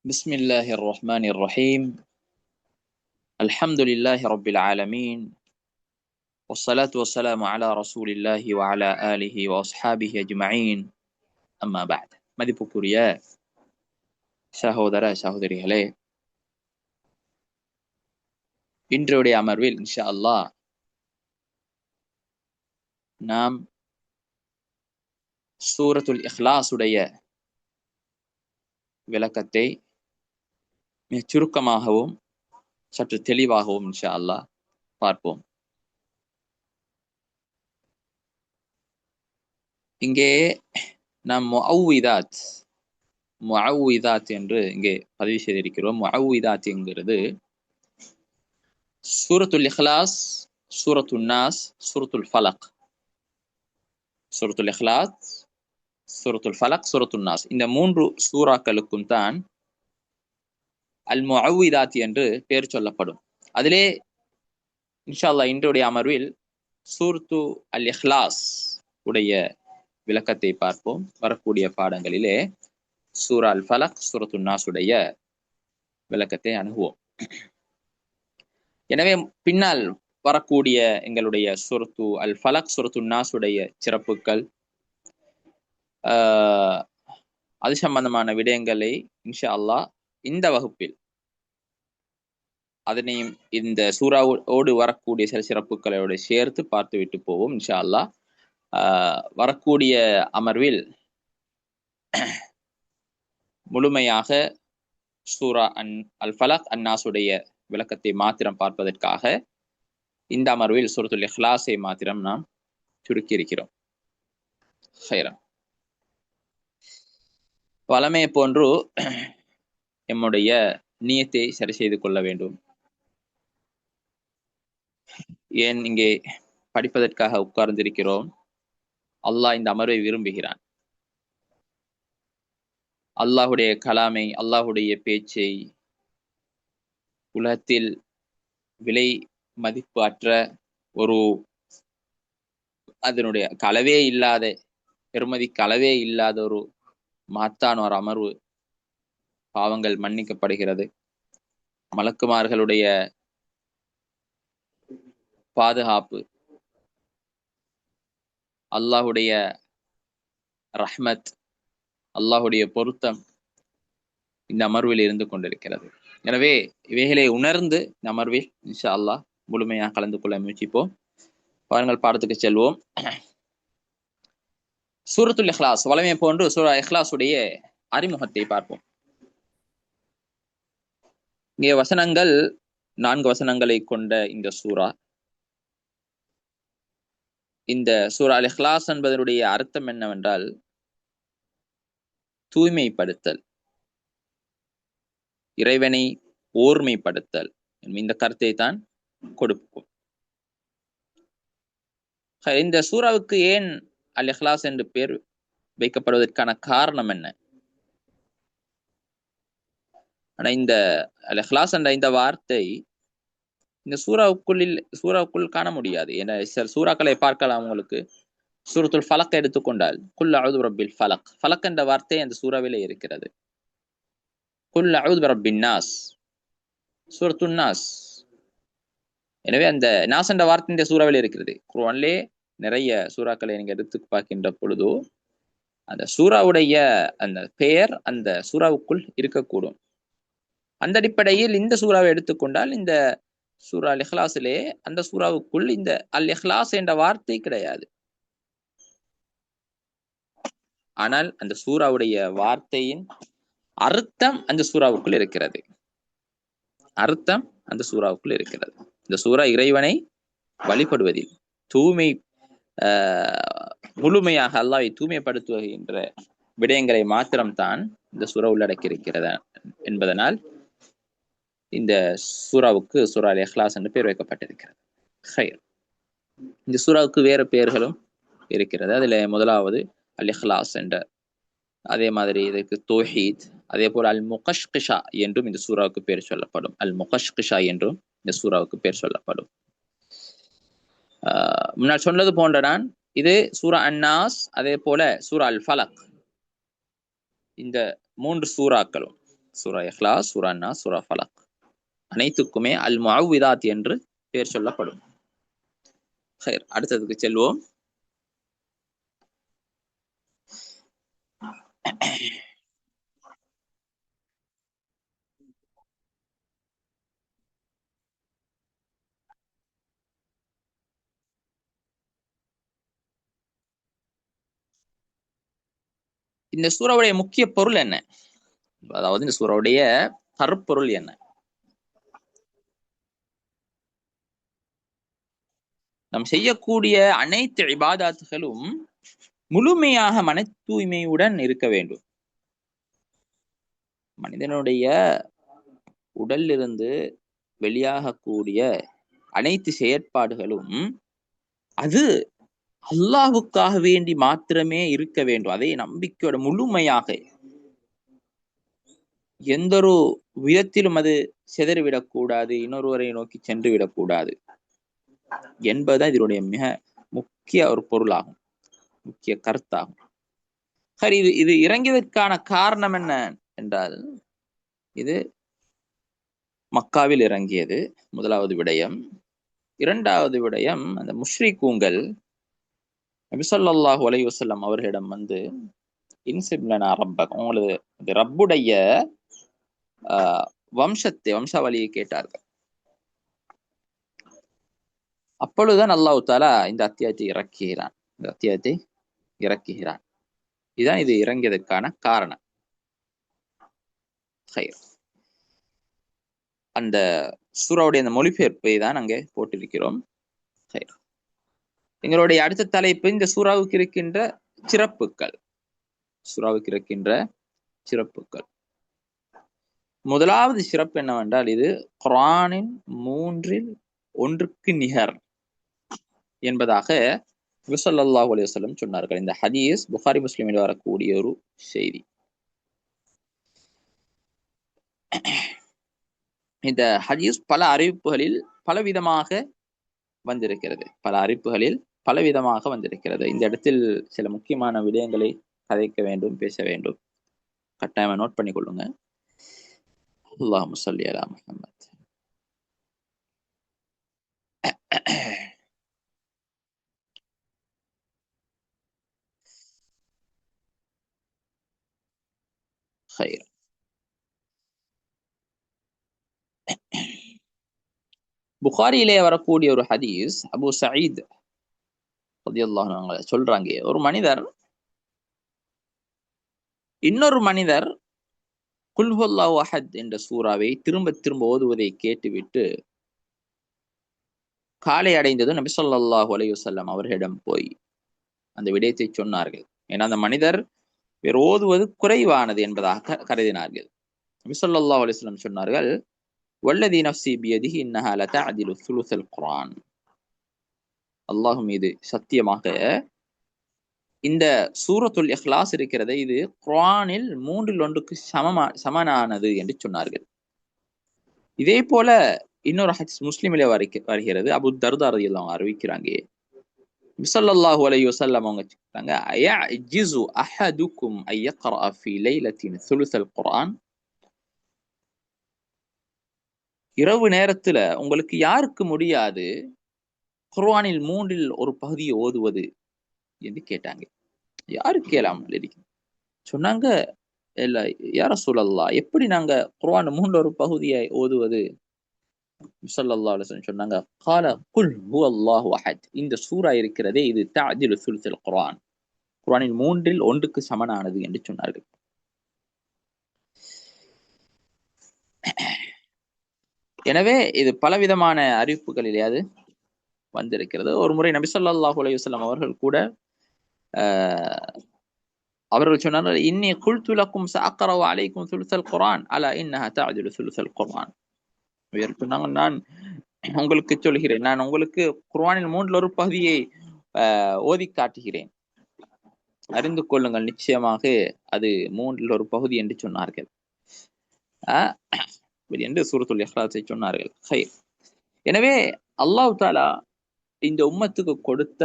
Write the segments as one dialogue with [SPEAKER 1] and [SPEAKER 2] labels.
[SPEAKER 1] بسم الله الرحمن الرحيم. الحمد لله رب العالمين، والصلاة والسلام على رسول الله وعلى آله وأصحابه أجمعين. أما بعد. மதிப்புக்குரிய சகோதர சகோதரிகளே, இன்றைய அமர்வில் இன்ஷா அல்லாஹ் நாம் சூரத்துல் இஹ்லாஸ் உடைய விளக்கத்தை மிக சுருக்கமாகவும் சற்று தெளிவாகவும் இன்ஷா அல்லாஹ் பார்ப்போம். இங்கே நாம் முஅவ்விதாத் என்று இங்கே பதிவு செய்திருக்கிறோம். முஅவ்விதாத் என்கிறது சூரத்துல் இஹ்லாஸ், சூரத்துல் நாஸ், சூரத்துல் ஃபலக். சூரத்துல் இஹ்லாஸ், சூரத்துல் ஃபலக், சூரத்துல் நாஸ், இந்த மூன்று சூறாக்களுக்கும் தான் அல் முஅவ்விதாத் என்று பெயர் சொல்லப்படும். அதிலே இன்ஷா அல்லாஹ் இன்றைய அமர்வில் சூரத்து அல் இஹ்லாஸ் உடைய விளக்கத்தை பார்ப்போம். வரக்கூடிய பாடங்களிலே சூரா அல் ஃபலக், சூரத்துல் நாஸ் உடைய விளக்கத்தை அணுகுவோம். எனவே பின்னால் வரக்கூடிய எங்களுடைய சூரத்து அல் ஃபலக், சூரத்துல் நாஸ் உடைய சிறப்புகள், அது சம்பந்தமான விடயங்களை இன்ஷா அல்லாஹ் இந்த வகுப்பில் அதனையும் இந்த சூறாவோடு வரக்கூடிய சில சிறப்புகளோடு சேர்த்து பார்த்து விட்டு போவோம் இன்ஷா அல்லாஹ். வரக்கூடிய அமர்வில் முழுமையாக சூரா அல் ஃபலக், அந்நாசுடைய விளக்கத்தை மாத்திரம் பார்ப்பதற்காக இந்த அமர்வில் சூரத்துல் இஹ்லாஸை மாத்திரம் நாம் சுருக்கி இருக்கிறோம். வளமையை போன்று எம்முடைய நியத்தை சரி செய்து கொள்ள வேண்டும். ஏன் இங்கே படிப்பதற்காக உட்கார்ந்திருக்கிறோம்? அல்லாஹ் இந்த அமர்வை விரும்புகிறான். அல்லாஹுடைய கலாமை, அல்லாஹுடைய பேச்சை உலகத்தில் விலை மதிப்பு அற்ற ஒரு அதனுடைய களவே இல்லாத, பெருமதி களவே இல்லாத ஒரு மகத்தான ஒரு அமர்வு. பாவங்கள் மன்னிக்கப்படுகிறது, மலக்குமார்களுடைய பாதுகாப்பு, அல்லாஹுடைய ரஹ்மத், அல்லாஹுடைய பொருத்தம் இந்த அமர்வில் இருந்து கொண்டிருக்கிறது. எனவே இவைகளை உணர்ந்து இந்த அமர்வில் இன்ஷா அல்லாஹ் முழுமையாக கலந்து கொள்ள முயற்சிப்போம். பாருங்கள், பாடத்துக்கு செல்வோம். சூரத்துல் இஹ்லாஸ், வளமையை போன்று சூரா இஹ்லாஸ் உடைய அறிமுகத்தை பார்ப்போம். இங்கே வசனங்கள் 4 வசனங்களை கொண்ட இந்த சூரா. இந்த சூரா அல் இஹ்லாஸ் என்பதனுடைய அர்த்தம் என்னவென்றால் தூய்மைப்படுத்தல், இறைவனை ஓர்மைப்படுத்தல். இந்த கருத்தை தான் கொடுக்கும். இந்த சூறாவுக்கு ஏன் அல் இஹ்லாஸ் என்று பெயர் வைக்கப்படுவதற்கான காரணம் என்ன? ஆனா இந்த அல் இஹ்லாஸ் என்ற இந்த வார்த்தை இந்த சூறாவுக்குள் காண முடியாது. என சில சூறாக்களை பார்க்கலாம். உங்களுக்கு சூரத்துல் ஃபலக் எடுத்துக்கொண்டால் குல் அஊது பிரப்பில் ஃபலக், ஃபலக் என்ற வார்த்தை அந்த சூறாவிலே இருக்கிறது. குல் அஊது பிரப்பின் நாஸ், சூரத்துன் நாஸ். எனவே அந்த நாஸ் என்ற வார்த்தை இந்த சூறாவிலே இருக்கிறது. குர்ஆனிலே நிறைய சூறாக்களை நீங்க எடுத்து பார்க்கின்ற பொழுதோ அந்த சூறாவுடைய அந்த பெயர் அந்த சூறாவுக்குள் இருக்கக்கூடும். அந்த அடிப்படையில் இந்த சூறாவை எடுத்துக்கொண்டால் இந்த சூரா அல் இஹ்லாஸிலே அந்த சூறாவுக்குள் இந்த அல் இஹ்லாஸ் என்ற வார்த்தை கிடையாது. ஆனால் அந்த சூறாவுடைய வார்த்தையின் அர்த்தம் அந்த சூறாவுக்குள் இருக்கிறது. அர்த்தம் அந்த சூறாவுக்குள் இருக்கிறது. இந்த சூறா இறைவனை வழிபடுவதில் தூய்மை, முழுமையாக அல்லாஹ்வை தூய்மைப்படுத்துகின்ற விடயங்களை மாத்திரம்தான் இந்த சூறா உள்ளடக்கி இருக்கிறது என்பதனால் இந்த சூறாவுக்கு சூரா அல் இஹ்லாஸ் என்று பெயர் வைக்கப்பட்டிருக்கிறது. இந்த சூறாவுக்கு வேறு பெயர்களும் இருக்கிறது. அதுல முதலாவது அல் இஹ்லாஸ் என்ற, அதே மாதிரி இதற்கு தௌஹீத், அதே போல அல் முகஷ்கிஷா என்றும் இந்த சூறாவுக்கு பெயர் சொல்லப்படும். அல் முகஷ்கிஷா என்றும் இந்த சூறாவுக்கு பெயர் சொல்லப்படும். முன்னால் சொன்னது போன்ற நான் இது சூரா அன்னாஸ், அதே போல சூரா அல் ஃபலக், இந்த 3 சூறாக்களும் சூரா இஹ்லாஸ், சூரா நாஸ், சூரா ஃபலக் அனைத்துக்குமே அல் முஅவ்விதாத் என்று பெயர் சொல்லப்படும். அடுத்ததுக்கு செல்வோம். இந்த சூறாவுடைய முக்கிய பொருள் என்ன? அதாவது இந்த சூறாவுடைய கருப்பொருள் என்ன? நாம் செய்யக்கூடிய அனைத்து இபாதாத்துகளும் முழுமையாக மன தூய்மையுடன் இருக்க வேண்டும். மனிதனுடைய உடலிலிருந்து வெளியாகக்கூடிய அனைத்து செயற்பாடுகளும் அது அல்லாஹுக்காக வேண்டி மாத்திரமே இருக்க வேண்டும். அதே நம்பிக்கையோட முழுமையாக எந்த ஒரு விதத்திலும் அது சிதறிவிடக்கூடாது, இன்னொருவரை நோக்கி சென்று விடக்கூடாது என்பதுதான் இதனுடைய மிக முக்கிய ஒரு பொருளாகும், முக்கிய கருத்தாகும். சரி, இது இறங்கியதற்கான காரணம் என்ன என்றால், இது மக்காவில் இறங்கியது முதலாவது விடயம். இரண்டாவது விடயம், அந்த முஷ்ரிக்கூங்கள் நபி ஸல்லல்லாஹு அலைஹி வஸல்லம் அவர்களிடம் வந்து இன்சிப் லனா ரப்பக், உங்களது ரப்புடைய வம்சாவளியை கேட்டார்கள். அப்பொழுதுதான் அல்லாஹ் தஆலா இந்த அத்தியாயத்தை இறக்குகிறான். இதுதான் இது இறங்கியதற்கான காரணம். அந்த சூறாவுடைய அந்த மொழிபெயர்ப்பை தான் அங்கே போட்டிருக்கிறோம். எங்களுடைய அடுத்த தலைப்பு இந்த சூறாவுக்கு இருக்கின்ற சிறப்புகள். முதலாவது சிறப்பு என்னவென்றால், இது குர்ஆனின் 1/3 நிகர் என்பதாக நபி ஸல்லல்லாஹு அலைஹி வஸல்லம் சொன்னார்கள். இந்த ஹதீஸ் புகாரி முஸ்லிமில் வரக்கூடிய ஒரு செய்தி. இந்த ஹதீஸ் பல அறிவிப்புகளில் பலவிதமாக வந்திருக்கிறது. இந்த இடத்தில் சில முக்கியமான விடயங்களை கதைக்க வேண்டும், பேச வேண்டும். கட்டாயமா நோட் பண்ணி கொள்ளுங்க. அல்லாஹும்ம ஸல்லி அலா முஹம்மத். புகாரியிலே வரக்கூடிய ஒரு ஹதீஸ், அபு சயீத் ரலியல்லாஹு அன்ஹு சொல்றாங்க, இன்னொரு மனிதர் குல் ஹுவல்லாஹு அஹத் என்ற சூறாவை திரும்ப திரும்ப ஓதுவதை கேட்டுவிட்டு காலை அடைந்ததும் நபி ஸல்லல்லாஹு அலைஹி வஸல்லம் அவர்களிடம் போய் அந்த விடயத்தை சொன்னார்கள். ஏன்னா அந்த மனிதர் வேறு ஓதுவது குறைவானது என்பதாக கருதினார்கள். நபி ஸல்லல்லாஹு அலைஹி வஸல்லம் சொன்னார்கள், வல்லதி நஃப்ஸி பியதிஹி இன்னஹா லதஅதிலு ஸுலுஸல் குர்ஆன். அல்லாஹ் மீது சத்தியமாக, இந்த சூரத்துல் இஹ்லாஸ் இருக்கிறது, இது குர்ஆனில் 1/3 சமனானது என்று சொன்னார்கள். இதே போல இன்னொரு ஹதீஸ் முஸ்லிமிலே வருகிறது. அபூ தர்தா ரலியல்லாஹு அன்ஹு அறிவிக்கிறாங்க, நபி ஸல்லல்லாஹு அலைஹி வஸல்லம் அவங்க சொல்றாங்க, அயஜிஸு அஹதுக்கும் அன் யக்ரஅ ஃபீ லைலத்தின் ஸுலுஸல் குர்ஆன். இரவு நேரத்துல உங்களுக்கு யாருக்கு முடியாது குர்ஆனில் 1/3 ஓதுவது என்று கேட்டாங்க. யாருக்கு கேளாமல் சொன்னாங்க, இல்ல யா ரசூலல்லாஹ், எப்படி நாங்க குர்ஆன் 1/3 ஓதுவது? ஸல்லல்லாஹு அலைஹி வஸல்லம் சொன்னாங்க, قال قل هو الله احد. இந்த சூரா இருக்கிறதே, இது தஅதிலு ஸுலுஸல் குர்ஆன், குர்ஆனில் 1/3 சமனானது என்று சொன்னார்கள். எனவே இது பலவிதமான அறிவிப்புகளிலே அது வந்திருக்கிறது. ஒரு முறை நபி ஸல்லல்லாஹு அலைஹி வஸல்லம் அவர்கள் கூட அவர்கள் சொன்னார்கள், இன்னி குல்து லக்கும் சஅக்ரவு அலைக்கும் ஸுலுஸல் குர்ஆன் அலா இன்னஹா தஅதிலு ஸுலுஸல் குர்ஆன். சொன்னாங்க, நான் உங்களுக்கு சொல்கிறேன், நான் உங்களுக்கு குர்ஆனில் 1/3 ஓதி காட்டுகிறேன், அறிந்து கொள்ளுங்கள், நிச்சயமாக அது 1/3 என்று சொன்னார்கள் என்று சூரத்துல் இஹ்லாஸை சொன்னார்கள். எனவே அல்லாஹ் தஆலா இந்த உம்மத்துக்கு கொடுத்த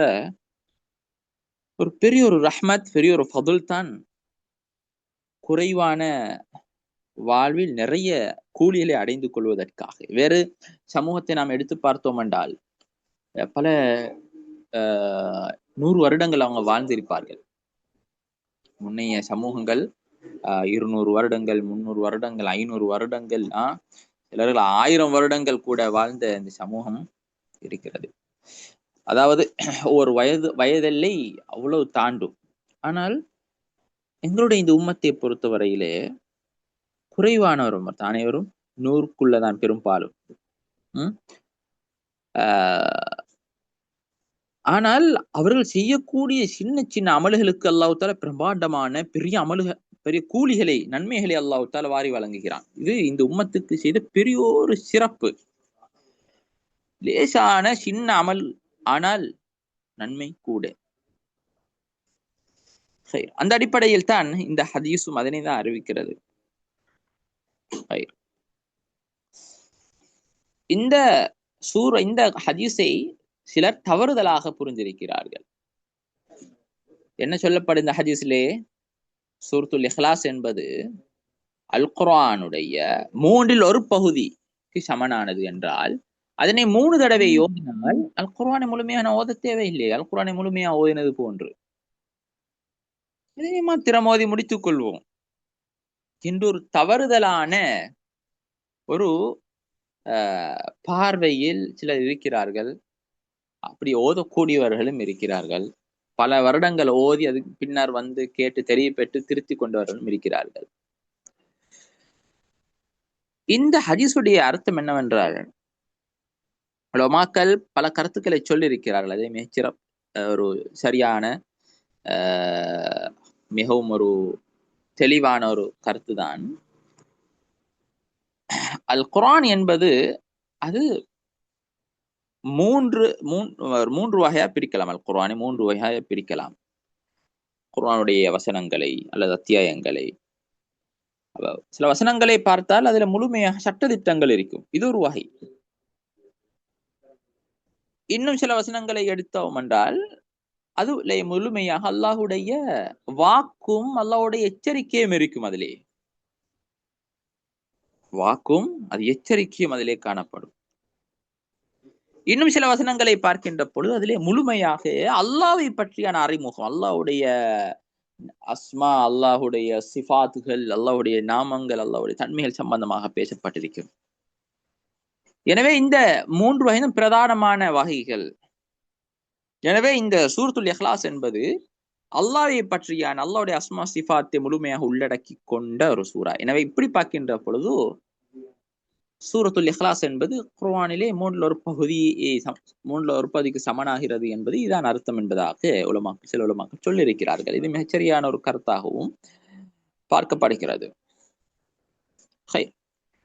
[SPEAKER 1] ஒரு பெரிய ஒரு ரஹ்மத், பெரிய ஒரு ஃபதுல் தான் குறைவான வாழ்வில் நிறைய கூலிகளை அடைந்து கொள்வதற்காக. வேறு சமூகத்தை நாம் எடுத்து பார்த்தோம் என்றால் பல 100 வருடங்கள் அவங்க வாழ்ந்திருப்பார்கள். முன்னைய சமூகங்கள் 200 வருடங்கள், 300 வருடங்கள், 500 வருடங்கள், சிலர்கள் 1000 வருடங்கள் கூட வாழ்ந்த இந்த சமூகம் இருக்கிறது. அதாவது ஒரு வயதெல்லை அவ்வளவு தாண்டும். ஆனால் எங்களுடைய இந்த உம்மத்தை பொறுத்தவரையிலே குறைவானவரும் அனைவரும் 100க்குள்ளதான் பெரும்பாலும். ஆனால் அவர்கள் செய்யக்கூடிய சின்ன சின்ன அமல்களுக்கு அல்லாஹ் தஆலா பிரம்மாண்டமான பெரிய கூலிகளை, நன்மைகளை அல்லாஹ் தஆலா வாரி வழங்குகிறான். இது இந்த உம்மத்துக்கு செய்த பெரிய ஒரு சிறப்பு. லேசான சின்ன அமல், ஆனால் நன்மை கூட. அந்த அடிப்படையில் தான் இந்த ஹதீஸும் அதனை தான் அறிவிக்கிறது. இந்த ஹதீஸை சிலர் தவறுதலாக புரிந்திருக்கிறார்கள். என்ன சொல்லப்படும் இந்த ஹதீஸிலே? சூரத்துல் இஹ்லாஸ் என்பது அல் குர்ஆனுடைய 3ல் ஒரு பகுதிக்கு சமனானது என்றால், அதனை 3 தடவை ஓதினால் அல் குர்ஆனை முழுமையான ஓத தேவையில்லை. அல் குர்ஆனை முழுமையா ஓதினது போன்று இதனை மாத்திரம் ஓதி முடித்துக் கொள்வோம் என்று ஒரு தவறுதலான ஒரு பார்வையில் சிலர் இருக்கிறார்கள். அப்படி ஓதக்கூடியவர்களும் இருக்கிறார்கள். பல வருடங்கள் ஓதி அதுக்கு பின்னர் வந்து கேட்டு தெரியப்பட்டு திருத்தி கொண்டவர்களும் இருக்கிறார்கள். இந்த ஹதீஸுடைய அர்த்தம் என்னவென்றால், உலமாக்கள் பல கருத்துக்களை சொல்லி இருக்கிறார்கள். அதே மிகச்சிறப்பு ஒரு சரியான மிகவும் ஒரு தெளிவான ஒரு கருத்து தான். அல் குர்ஆன் என்பது அது மூன்று வகையா பிரிக்கலாம். அல் குர்ஆனை 3 வகையா பிரிக்கலாம். குர்ஆனுடைய வசனங்களை அல்லது அத்தியாயங்களை. சில வசனங்களை பார்த்தால் அதுல முழுமையாக சட்டதிட்டங்கள் இருக்கும், இது ஒரு வகை. இன்னும் சில வசனங்களை எடுத்தோம் என்றால் அது முழுமையாக அல்லாஹுடைய வாக்கும் அல்லாஹுடைய எச்சரிக்கையும் இருக்கும். அதிலே வாக்கும் அது எச்சரிக்கையும் அதிலே காணப்படும். இன்னும் சில வசனங்களை பார்க்கின்ற பொழுது அதிலே முழுமையாக அல்லாஹ்வை பற்றியான அறிமுகம், அல்லாஹ்வுடைய அஸ்மா, அல்லாஹ்வுடைய சிஃபாத்துகள், அல்லாஹ்வுடைய நாமங்கள், அல்லாஹ்வுடைய தன்மைகள் சம்பந்தமாக பேசப்பட்டிருக்கும். எனவே இந்த 3 வகையும் பிரதானமான வகைகள். எனவே இந்த சூரத்துல் இஹ்லாஸ் என்பது அல்லாஹ்வை பற்றியான அல்லாஹ்வுடைய அஸ்மா சிஃபாத்தை முழுமையாக உள்ளடக்கி கொண்ட ஒரு சூரா. எனவே இப்படி பார்க்கின்ற பொழுது சூரத்துல் இஹ்லாஸ் என்பது குர்ஆனிலே 3ல் ஒரு பகுதிக்கு சமனாகிறது என்பது இதான் அர்த்தம் என்பதாக சில உலமாக்கள் சொல்லியிருக்கிறார்கள். இது மிகச்சரியான ஒரு கருத்தாகவும் பார்க்கப்படுகிறது.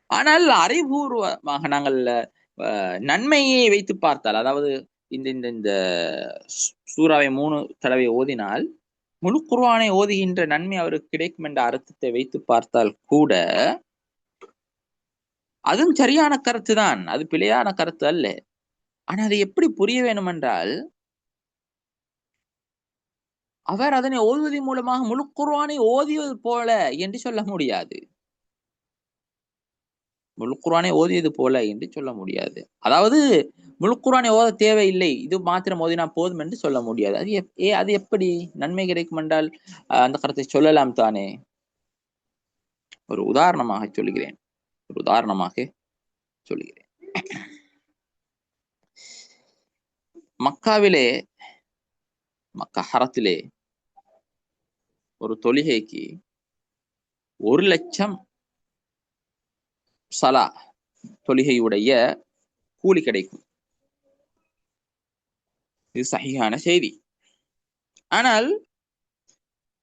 [SPEAKER 1] ஆனால் அறிவுபூர்வமாக நாங்கள் நன்மையை வைத்து பார்த்தால், அதாவது இந்த சூறாவை 3 தடவை ஓதினால் முழு குர்ஆனை ஓதுகின்ற நன்மை அவருக்கு கிடைக்கும் என்ற அர்த்தத்தை வைத்து பார்த்தால் கூட அதுவும் சரியான கருத்து தான், அது பிழையான கருத்து அல்ல. ஆனா அதை எப்படி புரிய வேண்டும் என்றால், அவர் அதனை ஓதுவதன் மூலமாக முழு குர்ஆனை ஓதியது போல என்று சொல்ல முடியாது. முழு குர்ஆனை ஓதியது போல என்று சொல்ல முடியாது. அதாவது முழு குர்ஆனை ஓத தேவையில்லை, இது மாத்திரம் ஓதினா போதும் என்று சொல்ல முடியாது. அது எப்படி நன்மை கிடைக்கும் என்றால் அந்த கருத்தை சொல்லலாம் தானே? ஒரு உதாரணமாக சொல்கிறேன். மக்கா ஹரத்திலே ஒரு தொழுகைக்கு 1,00,000 சலா தொழுகையுடைய கூலி கிடைக்கும். இது சஹீஹான செய்தி. ஆனால்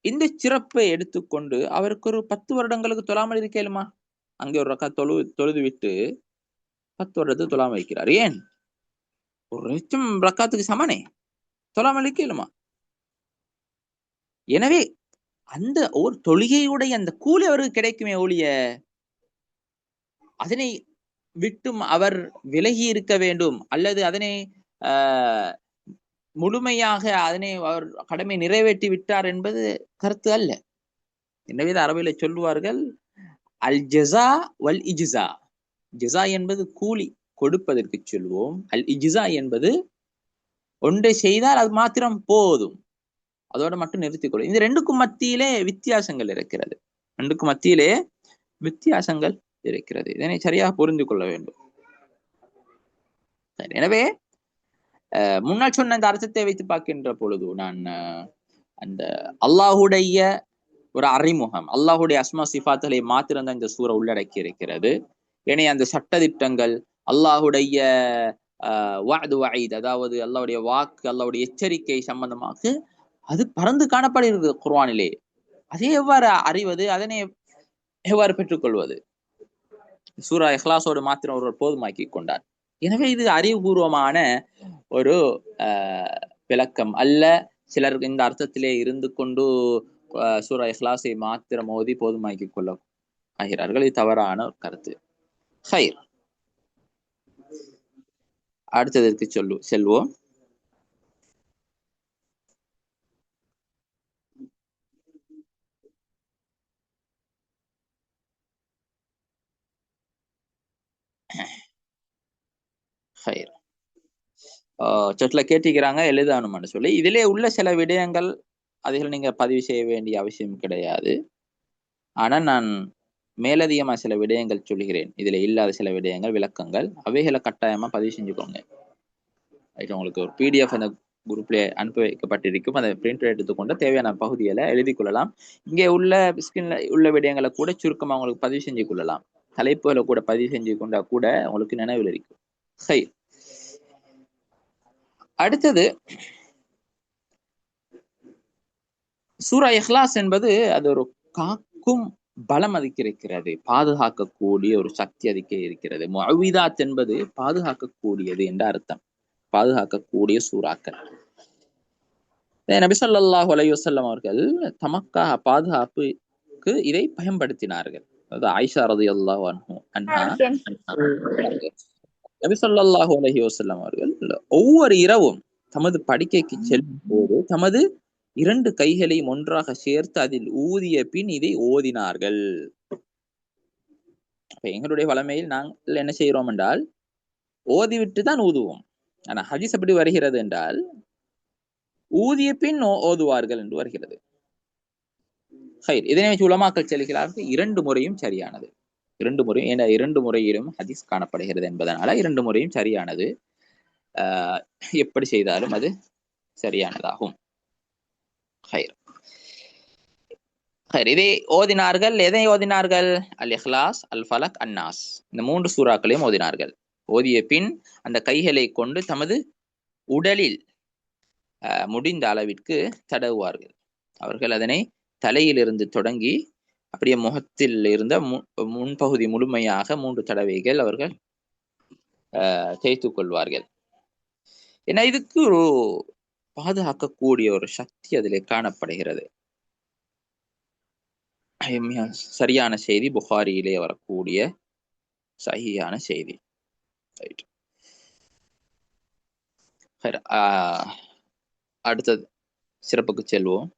[SPEAKER 1] இந்த சிறப்பை எடுத்துக்கொண்டு அவருக்கு ஒரு 10 வருடங்களுக்கு தொழாமல் இருக்கலுமா? அங்கே ஒரு ரக்காத் தொழுது விட்டு 10 வருடத்துக்கு தொழாமல் இருக்கிறார். ஏன்? 1,00,000 ரக்காத்துக்கு சமனே, தொழாமல் இருக்கலுமா? எனவே அந்த ஒரு தொழுகையுடைய அந்த கூலி அவருக்கு கிடைக்குமே ஒழிய அதனை விட்டும் அவர் விலகி இருக்க வேண்டும் அல்லது அதனை முழுமையாக அதனை அவர் கடமை நிறைவேற்றி விட்டார் என்பது கருத்து அல்ல. எனவே அரபில சொல்லுவார்கள், அல் ஜஸா வல் இஜ்ஸா. ஜஸா என்பது கூலி கொடுப்பதற்கு சொல்வோம். அல் இஜ்ஸா என்பது ஒன்றை செய்தால் அது மாத்திரம் போதும், அதோட மட்டும் நிறுத்திக்கொள்ளும். இந்த ரெண்டுக்கும் மத்தியிலே வித்தியாசங்கள் இருக்கிறது. ரெண்டுக்கும் மத்தியிலே வித்தியாசங்கள் இருக்கிறது. இதனை சரியாக புரிந்து கொள்ள வேண்டும். எனவே முன்னால் சொன்ன அந்த அர்த்தத்தை வைத்து பார்க்கின்ற பொழுது நான் அந்த அல்லாஹுடைய ஒரு அறிமுகம், அல்லாஹுடைய அஸ்மா சிஃபாத்துகளை மாத்திரம்தான் இந்த சூரை உள்ளடக்கி இருக்கிறது. ஏனே அந்த சட்டதிட்டங்கள், அல்லாஹுடைய வஅது வஈத், அதாவது அல்லாஹ்வுடைய வாக்கு, அல்லாஹ்வுடைய எச்சரிக்கை சம்பந்தமாக அது பறந்து காணப்படுகிறது குர்ஆனிலே. அதை எவ்வாறு அறிவது, அதனை எவ்வாறு பெற்றுக்கொள்வது? சூரா இஹ்லாஸோடு மாத்திரம் ஒருவர் போதுமாக்கி கொண்டார். எனவே இது அறிவுபூர்வமான ஒரு விளக்கம் அல்ல. சிலர் இந்த அர்த்தத்திலே இருந்து கொண்டு சூரா இஹ்லாஸை மாத்திரம் ஓதி போதுமாக்கி கொள்ள ஆகிறார்கள். இது தவறான ஒரு கருத்து. ஹைர், அடுத்ததற்கு செல்வோம். ஹைர், சட்ல கேட்டிக்கிறாங்க எழுதணும்னு சொல்லி. இதிலே உள்ள சில விடயங்கள் அதில் நீங்க பதிவு செய்ய வேண்டிய அவசியம் கிடையாது. ஆனா நான் மேலதிகமா சில விடயங்கள் சொல்கிறேன். இதுல இல்லாத சில விடயங்கள், விளக்கங்கள், அவைகளை கட்டாயமா பதிவு செஞ்சுக்கோங்க. உங்களுக்கு ஒரு பிடிஎஃப் அந்த குரூப்ல அனுப்பி வைக்கப்பட்டிருக்கும். அதை பிரிண்ட் எடுத்துக்கொண்டு தேவையான பகுதிகளை எழுதி கொள்ளலாம். இங்கே உள்ள ஸ்கிரீன்ல உள்ள விடயங்களை கூட சுருக்கமா உங்களுக்கு பதிவு செஞ்சு கொள்ளலாம். தலைப்புகளை கூட பதிவு செஞ்சு கொண்டா கூட உங்களுக்கு நினைவில் இருக்கும். சரி, அடுத்தது சூரா இஹ்லாஸ் என்பது அது ஒரு காக்கும் பலம் அதுக்கு இருக்கிறது, பாதுகாக்கக்கூடிய ஒரு சக்தி அதுக்கு இருக்கிறது. முஅவ்விதாத் என்பது பாதுகாக்கக்கூடியது என்ற அர்த்தம், பாதுகாக்கக்கூடிய சூறாக்கள். நபி ஸல்லல்லாஹு அலைஹி வஸல்லம் அவர்கள் தமக்காக பாதுகாப்புக்கு இதை பயன்படுத்தினார்கள். அதாவது ஆயிஷா ரலியல்லாஹு அன்ஹா நபி ஸல்லல்லாஹு அலைஹி வஸல்லம் அவர்கள் ஒவ்வொரு இரவும் தமது படுக்கைக்கு செல்லும் போது தமது 2 கைகளையும் ஒன்றாக சேர்த்து அதில் ஊதிய பின் இதை ஓதினார்கள். எங்களுடைய வளமையில் நாங்கள் என்ன செய்கிறோம் என்றால் ஓதிவிட்டு தான் ஊதுவோம். ஆனா ஹதீஸ் எப்படி வருகிறது என்றால் ஊதிய பின் ஓதுவார்கள் என்று வருகிறது. ஹைர், இதனை வச்சு உலமாக்கள் செல்கிறார்கள் 2 முறையும் சரியானது. 2 முறை, ஏன்னா 2 முறையிலும் ஹதீஸ் காணப்படுகிறது என்பதனால 2 முறையும் சரியானது. எப்படி செய்தாலும் அது சரியானதாகும். ஹைர், இதை ஓதினார்கள். எதை ஓதினார்கள்? அல் இஹ்லாஸ், அல் ஃபலக், அன்னாஸ், இந்த 3 சூறாக்களையும் ஓதினார்கள். ஓதிய பின் அந்த கைகளை கொண்டு தமது உடலில் முடிந்த அளவிற்கு தடவுவார்கள். அவர்கள் அதனை தலையிலிருந்து தொடங்கி அப்படியே முகத்தில் இருந்த முன்பகுதி முழுமையாக 3 தடவைகள் அவர்கள் தேய்த்துக் கொள்வார்கள். ஏன்னா இதுக்கு ஒரு பாதுகாக்கக்கூடிய ஒரு சக்தி அதிலே காணப்படுகிறது. சரியான செய்தி, புகாரியிலே வரக்கூடிய சஹீஹான செய்தி. அடுத்தது சிறப்புக்கு செல்வோம்.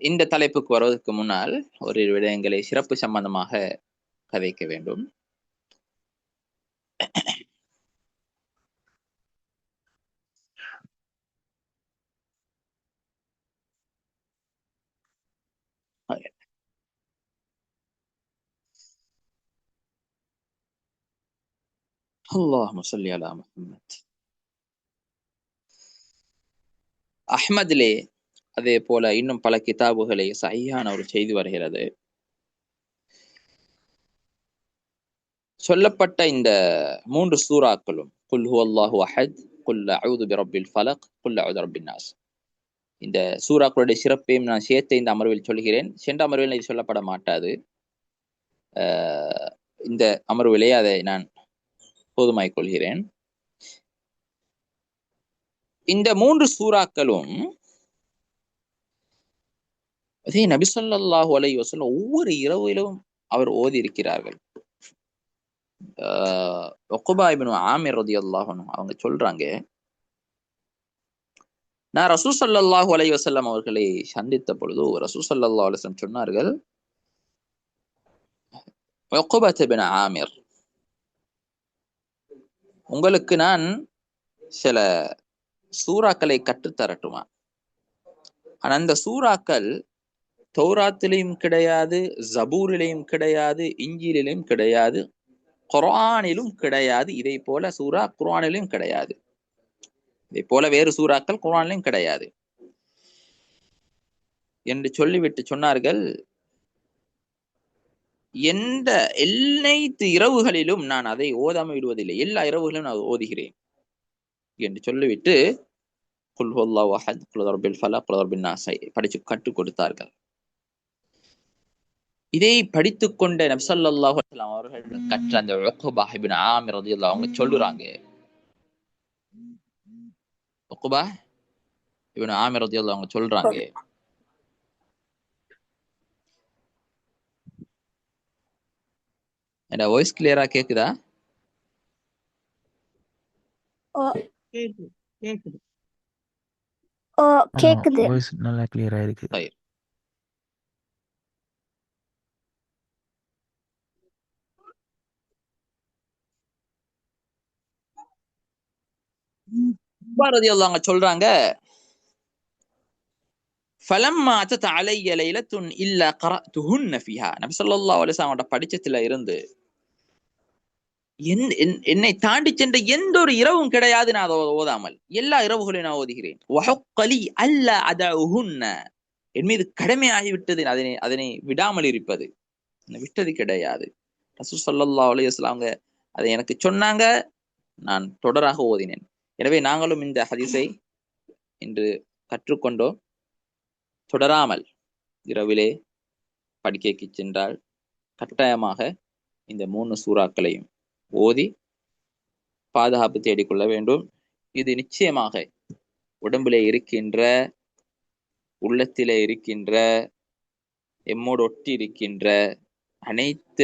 [SPEAKER 1] இந்த தலைப்புக்கு வருவதற்கு முன்னால் ஒரு விடயங்களை சிறப்பு சம்பந்தமாக கதைக்க வேண்டும். அல்லாஹும்ம ஸல்லி அலா முஹம்மத். அஹ்மதிலே அதே போல இன்னும் பல கிதாபுகளை சஹீஹான ஒரு செய்தி வருகிறது. சொல்லப்பட்ட இந்த 3 சூறாக்களும் குல் ஹுவல்லாஹு அஹத், குல் அஊது பிரப்பில் ஃபலக், குல் அஊது பிரப்பின் நாஸ், இந்த சூறாக்களுடைய சிறப்பையும் நான் சேர்த்து இந்த அமர்வில் சொல்கிறேன். சென்ற அமர்வில் இது சொல்லப்பட மாட்டாது. இந்த அமர்விலே அதை நான் போதுமாய்க் கொள்கிறேன். இந்த 3 சூறாக்களும் அதே நபி ஸல்லல்லாஹு அலைஹி வஸல்லம் ஒவ்வொரு இரவிலும் அவர் ஓதி இருக்கிறார்கள். உக்பா இப்னு ஆமிர் ரலியல்லாஹு அன்ஹு அவங்க சொல்றாங்க, நான் ரசூல் ஸல்லல்லாஹு அலைஹி வஸல்லம் அவர்களை சந்தித்த பொழுது ரசூல் ஸல்லல்லாஹு அலைஹி வஸல்லம் சொன்னார்கள், உக்பா இப்னு ஆமிர், உங்களுக்கு நான் சில சூறாக்களை கற்றுத்தரட்டுமா? ஆனா அந்த சூறாக்கள் தௌராத்திலையும் கிடையாது, ஜபூரிலையும் கிடையாது, இஞ்சிலிலும் கிடையாது, குர்ஆனிலும் கிடையாது. இதை போல சூரா குர்ஆனிலும் கிடையாது. இதை போல வேறு சூறாக்கள் குர்ஆனிலும் கிடையாது என்று சொல்லிவிட்டு சொன்னார்கள், எந்த அனைத்து இரவுகளிலும் நான் அதை ஓதாமல் விடுவதில்லை, எல்லா இரவுகளிலும் நான் ஓதுகிறேன் என்று சொல்லிவிட்டு குல் ஹுவல்லாஹு அஹத், குல் ரப்பில் ஃபலக், குல் ரப்பின் நாஸ் படிச்சு கற்றுக் கொடுத்தார்கள். இதை படித்துக் கொண்ட நபி ஸல்லல்லாஹு அலைஹி வஸல்லம் அவர்கள் கற்ற அந்த உக்பா இப்னு ஆமிர் ரலியல்லாஹு அவங்க சொல்லுறாங்க, உக்பா இப்னு ஆமிர் ரலியல்லாஹு அவங்க சொல்றாங்க, என்ன வாய்ஸ் கிளியரா கேக்குதா?
[SPEAKER 2] கேக்குது.
[SPEAKER 3] கேக்குது.
[SPEAKER 2] வாய்ஸ் நல்லா கிளியரா இருக்கு.
[SPEAKER 1] சரி. உக்பா ரலியல்லாஹு அவங்க சொல்றாங்க, ஃபலம்மா அத்தத் அலைய லைலத்துன் இல்லா கரஅதுஹுன்ன ஃபீஹா, நபி ஸல்லல்லாஹு அலைஹி வஸல்லம் படிச்சதுல இருந்து என்னை தாண்டி சென்ற எந்த ஒரு இரவும் கிடையாது நான் அதை ஓதாமல், எல்லா இரவுகளையும் நான் ஓதுகிறேன். வஹக்கலி அல்ல அதஉஹுன்ன, என் மீது கடமையாகிவிட்டது அதனை அதனை விடாமல் இருப்பது, விட்டது கிடையாது. ரசூல் ஸல்லல்லாஹு அலைஹி வஸல்லம் அதை எனக்கு சொன்னாங்க, நான் தொடராக ஓதினேன். எனவே நாங்களும் இந்த ஹதீஸை இன்று கற்றுக்கொண்டோம். தொடராமல் இரவிலே படிக்கைக்கு சென்றால் கட்டாயமாக இந்த 3 சூறாக்களையும் ஓதி பாதுகாப்பு தேடிக்கொள்ள வேண்டும். இது நிச்சயமாக உடம்பிலே இருக்கின்ற, உள்ளத்திலே இருக்கின்ற, எம்மோடு ஒட்டி இருக்கின்ற அனைத்து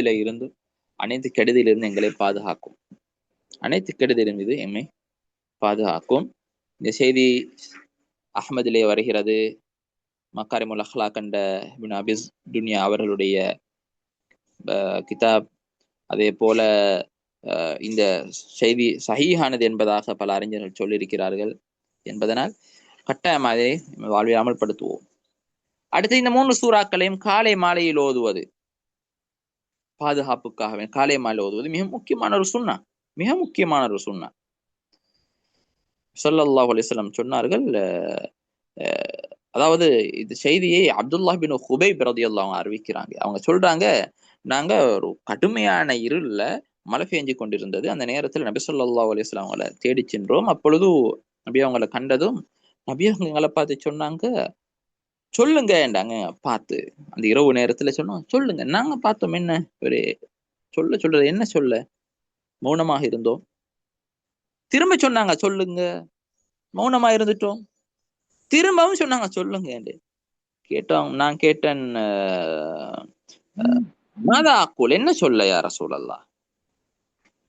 [SPEAKER 1] கெடுதியிலிருந்து எங்களை பாதுகாக்கும். அனைத்து கெடுதியிலும் இது எம்மை பாதுகாக்கும். இந்த செய்தி அஹ்மதிலே வருகிறது. மக்காரிமுல் அஹ்லாக் கண்ட இப்னு அபிஸ் துன்யா அவர்களுடைய கிதாப். அதே போல இந்த செய்தி சஹீஹானது என்பதாக பல அறிஞர்கள் சொல்லியிருக்கிறார்கள் என்பதனால் கட்டாயமாக அதை வாழ்வில் அமல்படுத்துவோம். அடுத்து இந்த 3 சூறாக்களையும் காலை மாலையில் ஓதுவது பாதுகாப்புக்காக காலை மாலையில் ஓதுவது மிக முக்கியமான ஒரு சுன்னா, மிக முக்கியமான ஒரு சுன்னா. ஸல்லல்லாஹு அலைஹி வஸல்லம் சொன்னார்கள், அதாவது இந்த செய்தியை அப்துல்லாஹ் பின் ஹுபைப் ரலியல்லாஹு அன்ஹு அறிவிக்கிறாங்க. அவங்க சொல்றாங்க, நாங்க ஒரு கடுமையான இருள்ல மழை பெஞ்சு கொண்டிருந்தது. அந்த நேரத்தில் நபி ஸல்லல்லாஹு அலைஹி வஸல்லம் அவங்களை தேடி சென்றோம். அப்பொழுது நபி அவங்களை கண்டதும் நபி அவங்க எங்களை பார்த்து சொன்னாங்க, சொல்லுங்க என்றாங்க. பார்த்து அந்த இரவு நேரத்துல சொன்னோம், சொல்லுங்க. நாங்க பார்த்தோம், என்ன ஒரு சொல்றது, என்ன சொல்ல, மௌனமாக இருந்தோம். திரும்ப சொன்னாங்க, சொல்லுங்க. மௌனமா இருந்துட்டோம். திரும்பவும் சொன்னாங்க, சொல்லுங்க என்று கேட்டோம். நான் கேட்டேன், மாதா அக்கூல், என்ன சொல்ல யா ரசூலல்லாஹ்?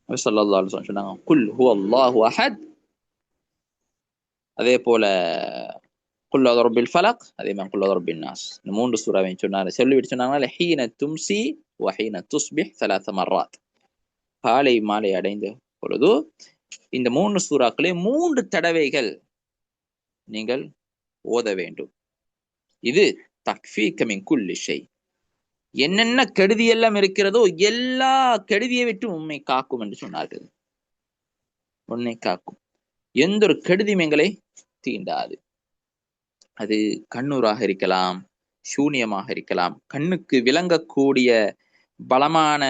[SPEAKER 1] நபி ஸல்லல்லாஹு அலைஹி வஸல்லம் சொன்னாங்க, குல் ஹுவல்லாஹு அஹத், அதே போல குல் அஊது பிரப்பில் ஃபலக், அதே மாதிரி குல் அஊது பிரப்பின் நாஸ், இந்த 3 சூறாவையும் சொன்னாங்க. சொல்லிவிட்டு சொன்னாங்க, ஹீன தும்சி வ ஹீன துஸ்பிஹ் 3 மர்ராத், காலை மாலை அடைந்த பொழுது இந்த 3 சூறாக்களை 3 தடவைகள் நீங்கள் ஓத வேண்டும். இது தக்ஃபீக மின் குல்லி ஷை, என்னென்ன கெடுதி எல்லாம் இருக்கிறதோ எல்லா கெடுதியை விட்டு உண்மை காக்கும் என்று சொன்னார்கள். உன்னை காக்கும், எந்த ஒரு கெடுதியும் எங்களை தீண்டாது. அது கண்ணூராக இருக்கலாம், சூனியமாக இருக்கலாம், கண்ணுக்கு விளங்கக்கூடிய பலமான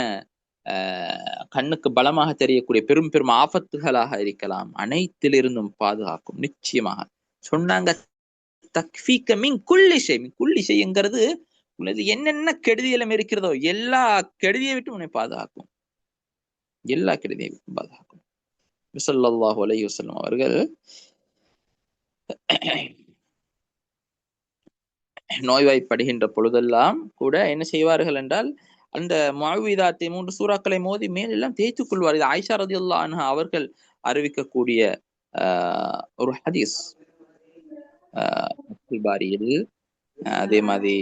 [SPEAKER 1] கண்ணுக்கு பலமாக தெரியக்கூடிய பெரும் பெரும் ஆபத்துகளாக இருக்கலாம். அனைத்திலிருந்தும் பாதுகாக்கும் நிச்சயமாக சொன்னாங்க. தக்ஃபீக மின் குல்லி ஷை, மின் குல்லி ஷைங்கிறது என்னென்ன கெடுதியெல்லாம் இருக்கிறதோ எல்லா கெடுதியை விட்டு உன்னை பாதுகாக்கும், எல்லா கெடுதியை விட்டு பாதுகாக்கும். ஸல்லல்லாஹு அலைஹி வஸல்லம் அவர்கள் நோய்வாய்ப்படுகின்ற பொழுதெல்லாம் கூட என்ன செய்வார்கள் என்றால், அந்த முஅவ்விதாத்தை 3 சூறாக்களை மோதி மேலெல்லாம் தேய்த்துக் கொள்வார். இது ஆயிஷா ரலியல்லாஹு அன்ஹா அவர்கள் அறிவிக்கக்கூடிய ஒரு ஹதீஸ். பாரியில் அதே மாதிரி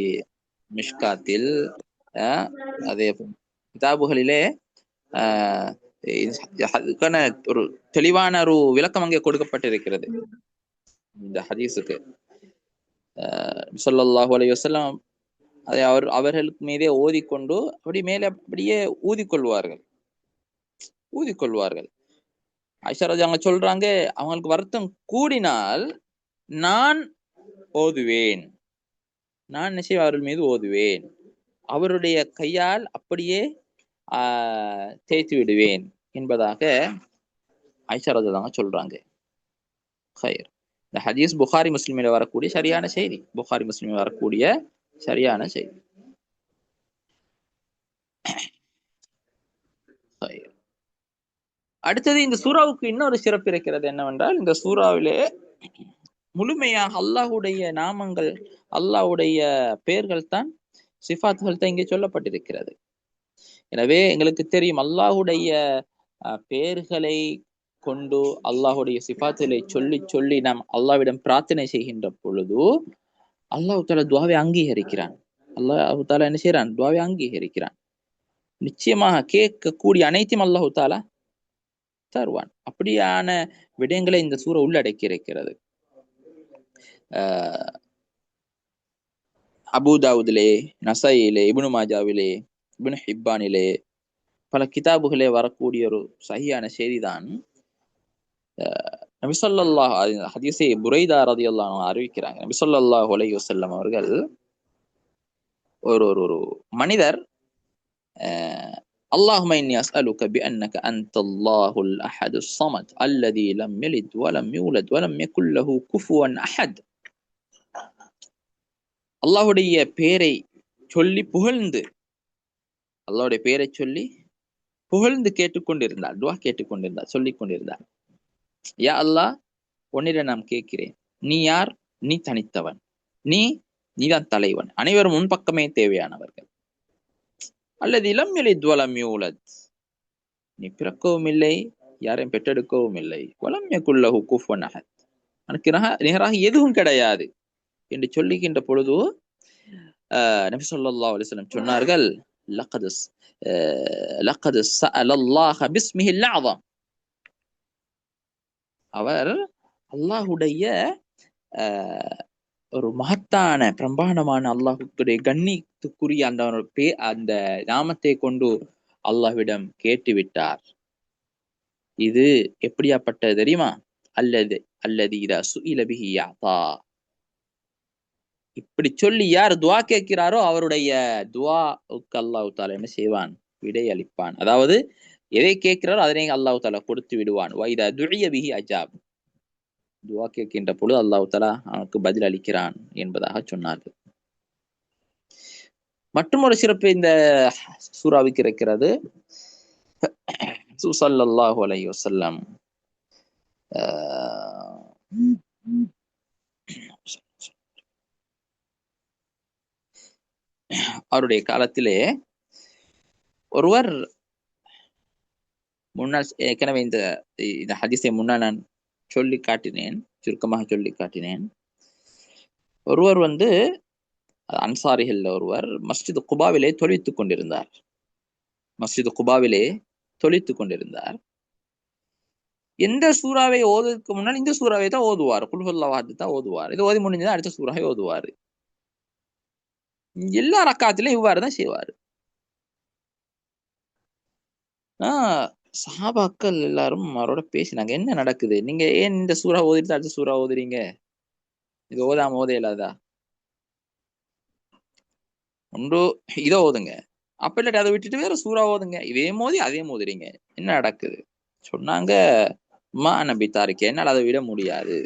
[SPEAKER 1] மிஷ்காத்தில் அதே கிதாபுகளிலே அதுக்கான ஒரு தெளிவான ஒரு விளக்கம் அங்கே கொடுக்கப்பட்டிருக்கிறது இந்த ஹதீஸுக்கு. ஸல்லல்லாஹு அலைஹி வஸல்லம் அதை அவர்களுக்கு மீதே ஓதிக்கொண்டு மேலே அப்படியே ஊதிக்கொள்வார்கள். ஆயிஷா ரலியல்லாஹு சொல்றாங்க, அவங்களுக்கு வருத்தம் கூடினால் நான் ஓதுவேன், நான் நிச்சயம் அவர்கள் மீது ஓதுவேன், அவருடைய கையால் அப்படியே தேய்த்து விடுவேன் என்பதாக ஆயிஷா ரலியல்லாஹு சொல்றாங்க. இந்த ஹதீஸ் புகாரி முஸ்லிமில வரக்கூடிய சரியான செய்தி. புகாரி முஸ்லிமில் வரக்கூடிய சரியான செய்தி. அடுத்தது இந்த சூறாவுக்கு இன்னொரு சிறப்பு இருக்கிறது என்னவென்றால், இந்த சூறாவிலே முழுமையாக அல்லாஹுடைய நாமங்கள், அல்லாஹுடைய பெயர்கள் தான், சிஃபாத்துகள் தான் இங்கே சொல்லப்பட்டிருக்கிறது. எனவே எங்களுக்கு தெரியும், அல்லாஹுடைய பெயர்களை கொண்டு அல்லாஹுடைய சிஃபாத்துகளை சொல்லி சொல்லி நாம் அல்லாஹ்விடம் பிரார்த்தனை செய்கின்ற பொழுது அல்லாஹ் தஆலா துஆவை அங்கீகரிக்கிறான். அல்லாஹ் தஆலா என்ன செய்யறான்? துஆவை அங்கீகரிக்கிறான். நிச்சயமாக கேட்கக்கூடிய அனைத்தையும் அல்லாஹ் தஆலா தருவான். அப்படியான விடயங்களை இந்த சூரா உள்ளடக்கி இருக்கிறது. அபூதாவுதிலே, நசாயிலே, இப்னு மாஜாவிலே, இப்னு ஹிப்பானிலே பல கிதாபுகளே வரக்கூடிய ஒரு சஹீஹான செய்திதான். நபி ஸல்லல்லாஹு அலைஹி ஹதீஸை புரைதா ரலியல்லாஹு அன்ஹு அறிவிக்கிறாங்க. நபி ஸல்லல்லாஹு அலைஹி வஸல்லம் அவர்கள் ஒரு மனிதர் அல்லாஹும்ம இன்னி அஸ்அலுக பிஅன்னக அன்தல்லாஹுல் அஹதுஸ் ஸமத் அல்லதி லம் யலித் வலம் யூலத் வலம் யகுல் லஹு குஃபுவன் அஹத், அல்லாஹ்வுடைய பெயரை சொல்லி புகழ்ந்து, அல்லாஹ்வுடைய பெயரை சொல்லி புகழ்ந்து கேட்டுக்கொண்டிருந்தார், துஆ கேட்டுக்கொண்டிருந்தார், சொல்லிக் கொண்டிருந்தார். யா அல்லாஹ், உன்னிடம் நாம் கேட்கிறேன், நீ யார்? நீ தனித்தவன், நீதான் தலைவன், அனைவரும் உன் பக்கமே தேவையானவர்கள். அல்லது இளம் யலித் வலம் யூலத், நீ பிறக்கவும் இல்லை, யாரையும் பெற்றெடுக்கவும் இல்லை. வலம் யகுல் லஹு குஃபுவன் அஹத், எனக்கு நிகராக எதுவும் கிடையாது என்று சொல்லுகின்ற பொழுது நபி ஸல்லல்லாஹு அலைஹி வஸல்லம் சொன்னார்கள், லக்கத் ஸஅலல்லாஹ பிஸ்மிஹில் அஸம், அவர் அல்லாஹுடைய ஒரு மகத்தான பிரம்பாண்டமான அல்லாஹுடைய கண்ணியத்துக்குரிய அந்த நாமத்தை கொண்டு அல்லாஹ்விடம் கேட்டுவிட்டார். இது எப்படியாப்பட்டது தெரியுமா? அல்லது இதா சுஇல பிஹி யஅதா, இப்படி சொல்லி யார் துஆ கேட்கிறாரோ அவருடைய துஆவுக்கு அல்லாஹ் தஆலா என்ன செய்வான்? விடை அளிப்பான். அதாவது எதை கேட்கிறாரோ அதனை அல்லாஹ் தஆலா கொடுத்து விடுவான். வைதா துஇய பிஹி அஜாப், துஆ கேட்கின்ற பொழுது அல்லாஹ் தஆலா அவனுக்கு பதில் அளிக்கிறான் என்பதாக சொன்னார்கள். மற்றும் ஒரு சிறப்பு இந்த சூறாவுக்கு இருக்கிறது. ஸல்லல்லாஹு அலைஹி வஸல்லம் அவருடைய காலத்திலே ஒருவர், முன்னால் ஏற்கனவே இந்த ஹதீஸை முன்னால் நான் சொல்லி காட்டினேன், சுருக்கமாக சொல்லி காட்டினேன். ஒருவர் அன்சாரிகள் ஒருவர் மஸ்ஜித் குபாவிலே தொழித்துக் கொண்டிருந்தார். எந்த சூறாவை ஓதுவதற்கு முன்னால் இந்த சூறாவை தான் ஓதுவார், குல் ஹுவல்லாஹு அஹத் தான் ஓதுவார். இது ஓதி முடிஞ்சதா அடுத்த சூறாவை ஓதுவார். எல்லா ரக்காத்திலும் இவ்வாறு தான் செய்வார். சஹாபாக்கள் எல்லாரும் அவரோட பேசினாங்க, என்ன நடக்குது, நீங்க ஏன் இந்த சூறா ஓதிட்டு அடுத்த சூறா ஓதுறீங்க, இது ஓதாம ஓதையில்லாதா, ஒன்று இதை ஓதுங்க, அப்ப இல்லாட்டி அதை விட்டுட்டு வேற சூறா ஓதுங்க, இதே மோதி அதே மோதுறீங்க, என்ன நடக்குது? சொன்னாங்க, மா நபி தாரிக்க, என்னால் அதை விட முடியாது.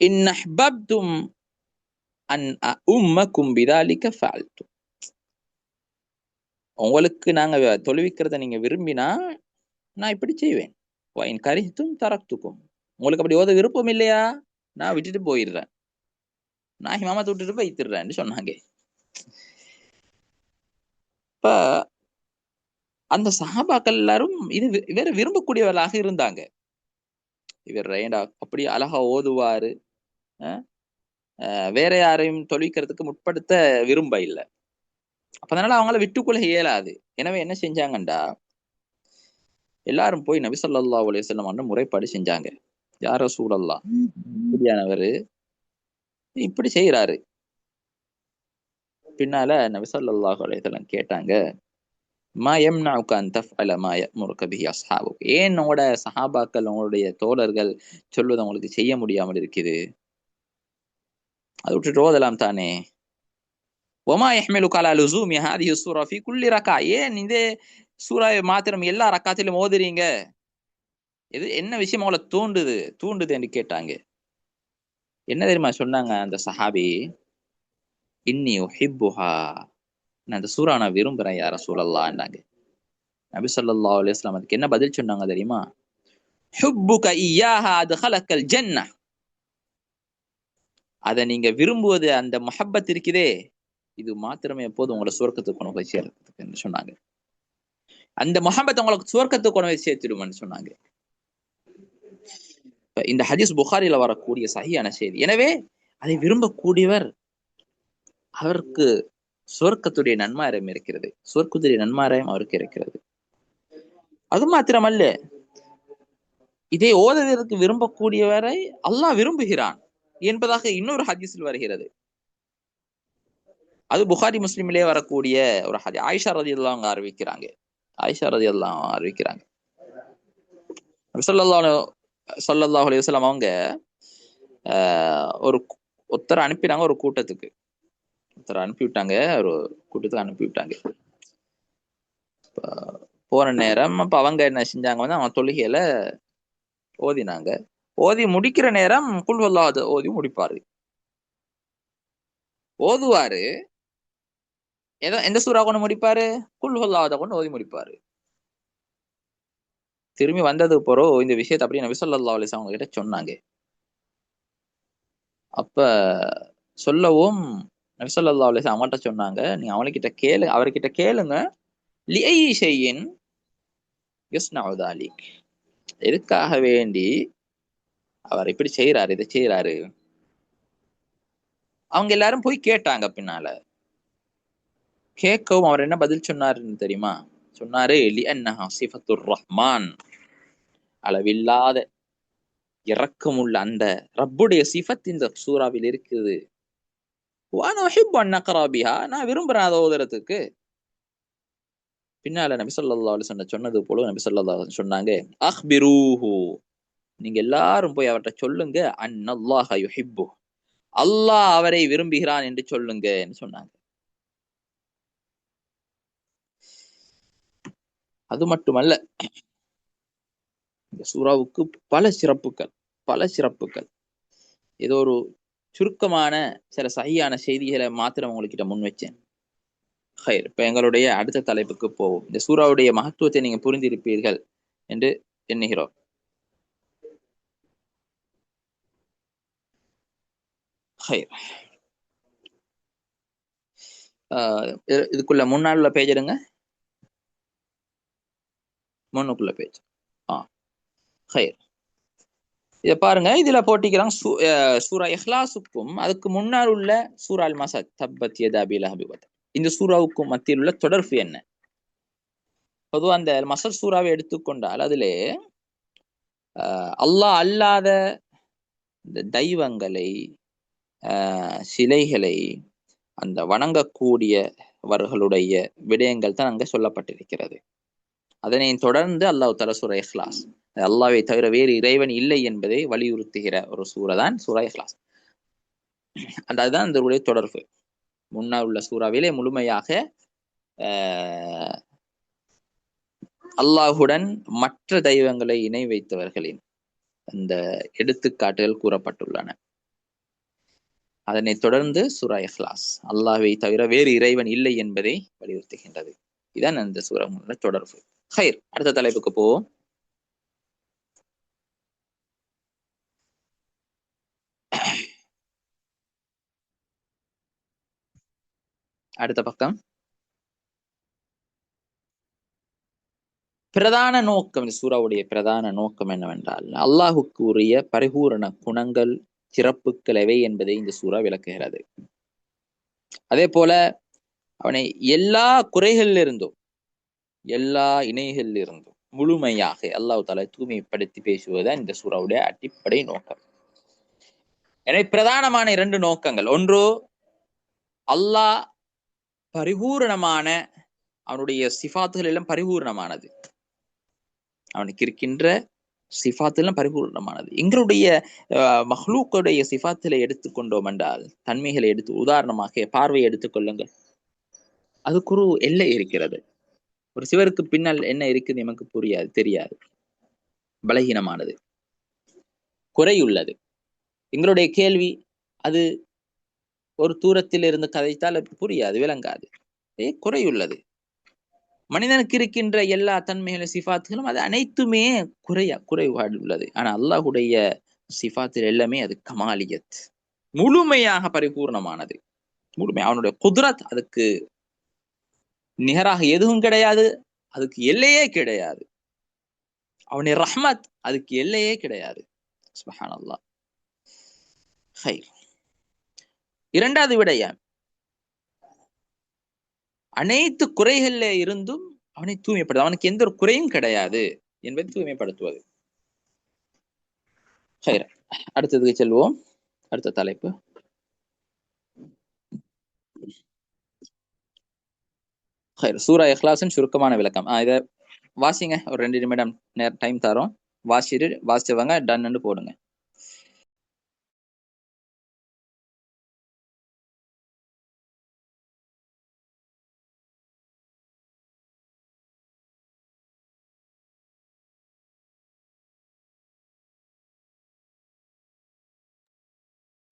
[SPEAKER 1] இன் அஹ்பப்தும் அன் உம்மக்கும் பிதாலிக ஃபஅல்து, உங்களுக்கு நாங்க தொழுவிக்கிறத நீங்க விரும்பினா நான் இப்படி செய்வேன். வைன் கரிஹ்தும் தரக்துக்கும், உங்களுக்கு அப்படி ஓத விருப்பம் இல்லையா, நான் விட்டுட்டு போயிடுறேன், நான் இமாமத்தை விட்டுட்டு போய்த்திடுறேன்னு சொன்னாங்க. அப்ப அந்த சஹாபாக்கள் எல்லாரும் இது இவரை விரும்பக்கூடியவர்களாக இருந்தாங்க. இவர் ஏண்டா அப்படி அழகா ஓதுவாரு, வேற யாரையும் தொழிக்கிறதுக்கு முற்படுத்த விரும்ப இல்லை. அப்ப அதனால அவங்கள விட்டுக்கொள்ள இயலாது. எனவே என்ன செஞ்சாங்கண்டா, எல்லாரும் போய் நபி ஸல்லல்லாஹு அலைஹி வஸல்லம் முறைப்பாடு செஞ்சாங்க. யா ரசூலல்லாஹ், இப்படியானவரு இப்படி செய்யறாரு. பின்னால நபி ஸல்லல்லாஹு அலைஹி வஸல்லம் கேட்டாங்க, மா யம்னஉக அன் தஃஅல மா யஅமுருக பிஹி அஸ்ஹாபுக், ஏன் உங்களோட சஹாபாக்கள் உங்களுடைய தோழர்கள் சொல்வதை உங்களுக்கு செய்ய முடியாமல் இருக்குது? அதை விட்டுட்டு ஓதலாம் தானே. ஒமா யஹ்மிலுக அலா லுஸூமி ஹாதிஹி ஸூரா ஃபீ குல்லி ரக்அ, ஏன் இந்த சூராவை மாத்திரம் எல்லா ரக்காத்திலும் ஓதுறீங்க? இது என்ன விஷயம் உங்களை தூண்டுது என்று கேட்டாங்க. என்ன தெரியுமா சொன்னாங்க அந்த சஹாபி? இன்னி உஹிப்புஹா, நான் அந்த சூரா நான் விரும்புறேன் யா ரசூலல்லாஹ்ன்னாங்க. நபி ஸல்லல்லாஹு அலைஹி வஸல்லம் அதுக்கு என்ன பதில் சொன்னாங்க தெரியுமா? ஹுப்புக இய்யாஹா அத்கலக்கல் ஜன்னஹ், அதை நீங்க விரும்புவது, அந்த முஹப்பத் இருக்குதே, இது மாத்திரமே எப்போது உங்களை சுவர்க்கத்துக்கு கொண்டு போய் சேர்க்கிறதுக்கு சொன்னாங்க. அந்த முஹப்பத் உங்களுக்கு சுவர்க்கத்துக்கு கொண்டு போய் சேர்த்துடும்னு சொன்னாங்க. இந்த ஹதீஸ் புகாரில வரக்கூடிய சஹீஹான செய்தி. எனவே அதை விரும்பக்கூடியவர், அவருக்கு சுவர்க்கத்துடைய நன்மாராயம் இருக்கிறது, சுவர்க்கத்துடைய நன்மாராயம் அவருக்கு இருக்கிறது. அது மாத்திரமல்ல, இதை ஓதுவதற்கு விரும்பக்கூடியவரை அல்லாஹ் விரும்புகிறான் என்பதாக இன்னொரு ஹதீஸில் வருகிறது. அது புகாரி முஸ்லிமிலே வரக்கூடிய ஒரு ஹதீஸ். ஆயிஷா ரலியல்லாஹு அன்ஹா அறிவிக்கிறாங்க. ஆயிஷா ரலியல்லாஹு அன்ஹா அறிவிக்கிறாங்க, ஸல்லல்லாஹு அலைஹி வஸல்லம் அவங்க ஒரு ஒருத்தரை அனுப்பினாங்க, ஒரு கூட்டத்துக்கு ஒருத்தரை அனுப்பிவிட்டாங்க, ஒரு கூட்டத்துக்கு அனுப்பிவிட்டாங்க. போற நேரம் அப்ப அவங்க என்ன செஞ்சாங்க வந்து, அவங்க தொழுகையில ஓதினாங்க. ஓதி முடிக்கிற நேரம் குல் ஹுவல்லாஹ் ஓதி முடிப்பாரு. ஓதுவாரு, ஏதோ எந்த சூறா கொண்டு முடிப்பாரு? குல் ஹுவல்லாஹ் கொண்டு ஓதி முடிப்பாரு. திரும்பி வந்தது போறோம் இந்த விஷயத்தை அப்படியே நபி ஸல்லல்லாஹு அலைஹி வஸல்லம் அவங்க கிட்ட சொன்னாங்க. அப்ப சொல்லவும் நபி ஸல்லல்லாஹு அலைஹி வஸல்லம் அவங்கள்ட்ட சொன்னாங்க, நீங்க அவர்கிட்ட கேளுங்க, லிஐ ஷைஇன் யஸ்னஉ தாலிக், எதுக்காக வேண்டி அவர் இப்படி செய்யறாரு, இதை செய்யறாரு. அவங்க எல்லாரும் போய் கேட்டாங்க. பின்னால கேட்கவும் அவர் என்ன பதில் சொன்னாருன்னு தெரியுமா? சொன்னாரு, லிஅன்னஹா சிஃபத்துர் ரஹ்மான், அளவில்லாத இரக்கமுள்ள அந்த ரப்புடைய சிஃபத் இந்த சூறாவில் இருக்குது. வானா உஹிப்பு அன் அக்ரா பிஹா, நான் விரும்புறேன் அதை ஓதுறதுக்கு. பின்னால நபி ஸல்லல்லாஹு அலைஹி வஸல்லம் சொன்னது போல நபி ஸல்லல்லாஹு அலைஹி வஸல்லம் சொன்னாங்க, அக்பிரூஹு, நீங்க எல்லாரும் போய் அவர்கிட்ட சொல்லுங்க, அன்னல்லாஹ யுஹிப்பு, அல்லாஹ் அவரை விரும்புகிறான் என்று சொல்லுங்க என்று சொன்னாங்க. அது மட்டுமல்ல, இந்த சூறாவுக்கு பல சிறப்புகள். ஏதோ ஒரு சுருக்கமான சில சஹீஹான செய்திகளை மாத்திரம் உங்ககிட்ட முன் வச்சேன். ஹைர், இப்ப எங்களுடைய அடுத்த தலைப்புக்கு போவோம். இந்த சூறாவுடைய மகத்துவத்தை நீங்க புரிந்திருப்பீர்கள் என்று எண்ணுகிறோம். ஹைர், இதுக்குள்ள முன்னாள் உள்ள பேஜ் எடுங்க, முன்னுக்குள்ள பேஜ். ஹைர், இதை பாருங்க, இதுல போட்டிக்கிறாங்க சூரா இஹ்லாஸுக்கும் அதுக்கு முன்னால் உள்ள சூரா அல் மஸத் தப்பத் யதா அபி லஹப் வ தப், இந்த சூறாவுக்கும் மத்தியில் உள்ள தொடர்பு என்ன? பொதுவாக அந்த மஸத் சூறாவை எடுத்துக்கொண்டால் அதிலே அல்லாஹ் அல்லாத இந்த தெய்வங்களை, சிலைகளை, அந்த வணங்கக்கூடியவர்களுடைய விடயங்கள் தான் அங்க சொல்லப்பட்டிருக்கிறது. அதனை தொடர்ந்து அல்லாஹ் தஆலா சூரா இஹ்லாஸ், அல்லாஹ்வை தவிர வேறு இறைவன் இல்லை என்பதை வலியுறுத்துகிற ஒரு சூரா தான் சூரா இஹ்லாஸ். அதுதான் இந்த தொடர்பு. முன்னால் உள்ள சூறாவிலே முழுமையாக அல்லாஹுடன் மற்ற தெய்வங்களை இணை வைத்தவர்களின் அந்த எடுத்துக்காட்டுகள் கூறப்பட்டுள்ளன. அதனை தொடர்ந்து சூரா இஹ்லாஸ் அல்லாஹ்வை தவிர வேறு இறைவன் இல்லை என்பதை வலியுறுத்துகின்றது. இதான் அந்த சூரா தொடர்பு. ஹைர், அடுத்த தலைப்புக்கு போவோம். அடுத்த பக்கம் பிரதான நோக்கம், இந்த சூறாவுடைய பிரதான நோக்கம் என்னவென்றால், அல்லாஹுக்கு உரிய பரிபூரண குணங்கள் சிறப்புகள் எவை என்பதை இந்த சூறா விளக்குகிறது. அதே போல அவனை எல்லா குறைகளில் இருந்தும் எல்லா இணைகளில் இருந்தும் முழுமையாக அல்லாஹ் தஆலா தூய்மைப்படுத்தி பேசுவதுதான் இந்த சூறாவுடைய அடிப்படை நோக்கம். எனவே பிரதானமான 2 நோக்கங்கள், ஒன்று அல்லாஹ் பரிபூரணமான, அவனுடைய சிஃபாத்துகள் எல்லாம் பரிபூரணமானது, அவனுக்கு இருக்கின்ற சிஃபாத்தெல்லாம் பரிபூர்ணமானது. எங்களுடைய மஹ்லூக்குடைய சிஃபாத்தில எடுத்துக்கொண்டோம் என்றால், தன்மைகளை எடுத்து உதாரணமாக பார்வையை எடுத்துக்கொள்ளுங்கள். அதுக்கு ஒரு எல்லை இருக்கிறது. ஒரு சிவருக்கு பின்னால் என்ன இருக்குது நமக்கு புரியாது, தெரியாது, பலகீனமானது, குறையுள்ளது. எங்களுடைய கேள்வி அது ஒரு தூரத்தில் இருந்து கதைத்தால் புரியாது, விளங்காது, குறையுள்ளது. மனிதனுக்கு இருக்கின்ற எல்லா தன்மைகளும் சிஃபாத்துகளும் அது அனைத்துமே குறைபாடு உள்ளது. ஆனா அல்லாஹுடைய சிஃபாத்தில் எல்லாமே அது கமாலியத், முழுமையாக பரிபூர்ணமானது, முழுமை. அவனுடைய குத்ரத் அதுக்கு நிகராக எதுவும் கிடையாது, அதுக்கு எல்லையே கிடையாது. அவனுடைய ரஹ்மத் அதுக்கு எல்லையே கிடையாது. சுப்ஹானல்லாஹ். ஹைர். இரண்டாவது விடயம், அனைத்து குறைகள்ல இருந்தும் அவனை தூய்மைப்படுது, அவனுக்கு எந்த ஒரு குறையும் கிடையாது என்பதை தூய்மைப்படுத்துவது. ஹைர். அடுத்ததுக்கு செல்வோம். அடுத்த தலைப்பு சூரா இஹ்லாஸின் சுருக்கமான விளக்கம். இதை வாசிங்க, ஒரு 2 நிமிடம் டைம் தரோம். வாசிச்சவங்க டன்னு போடுங்க.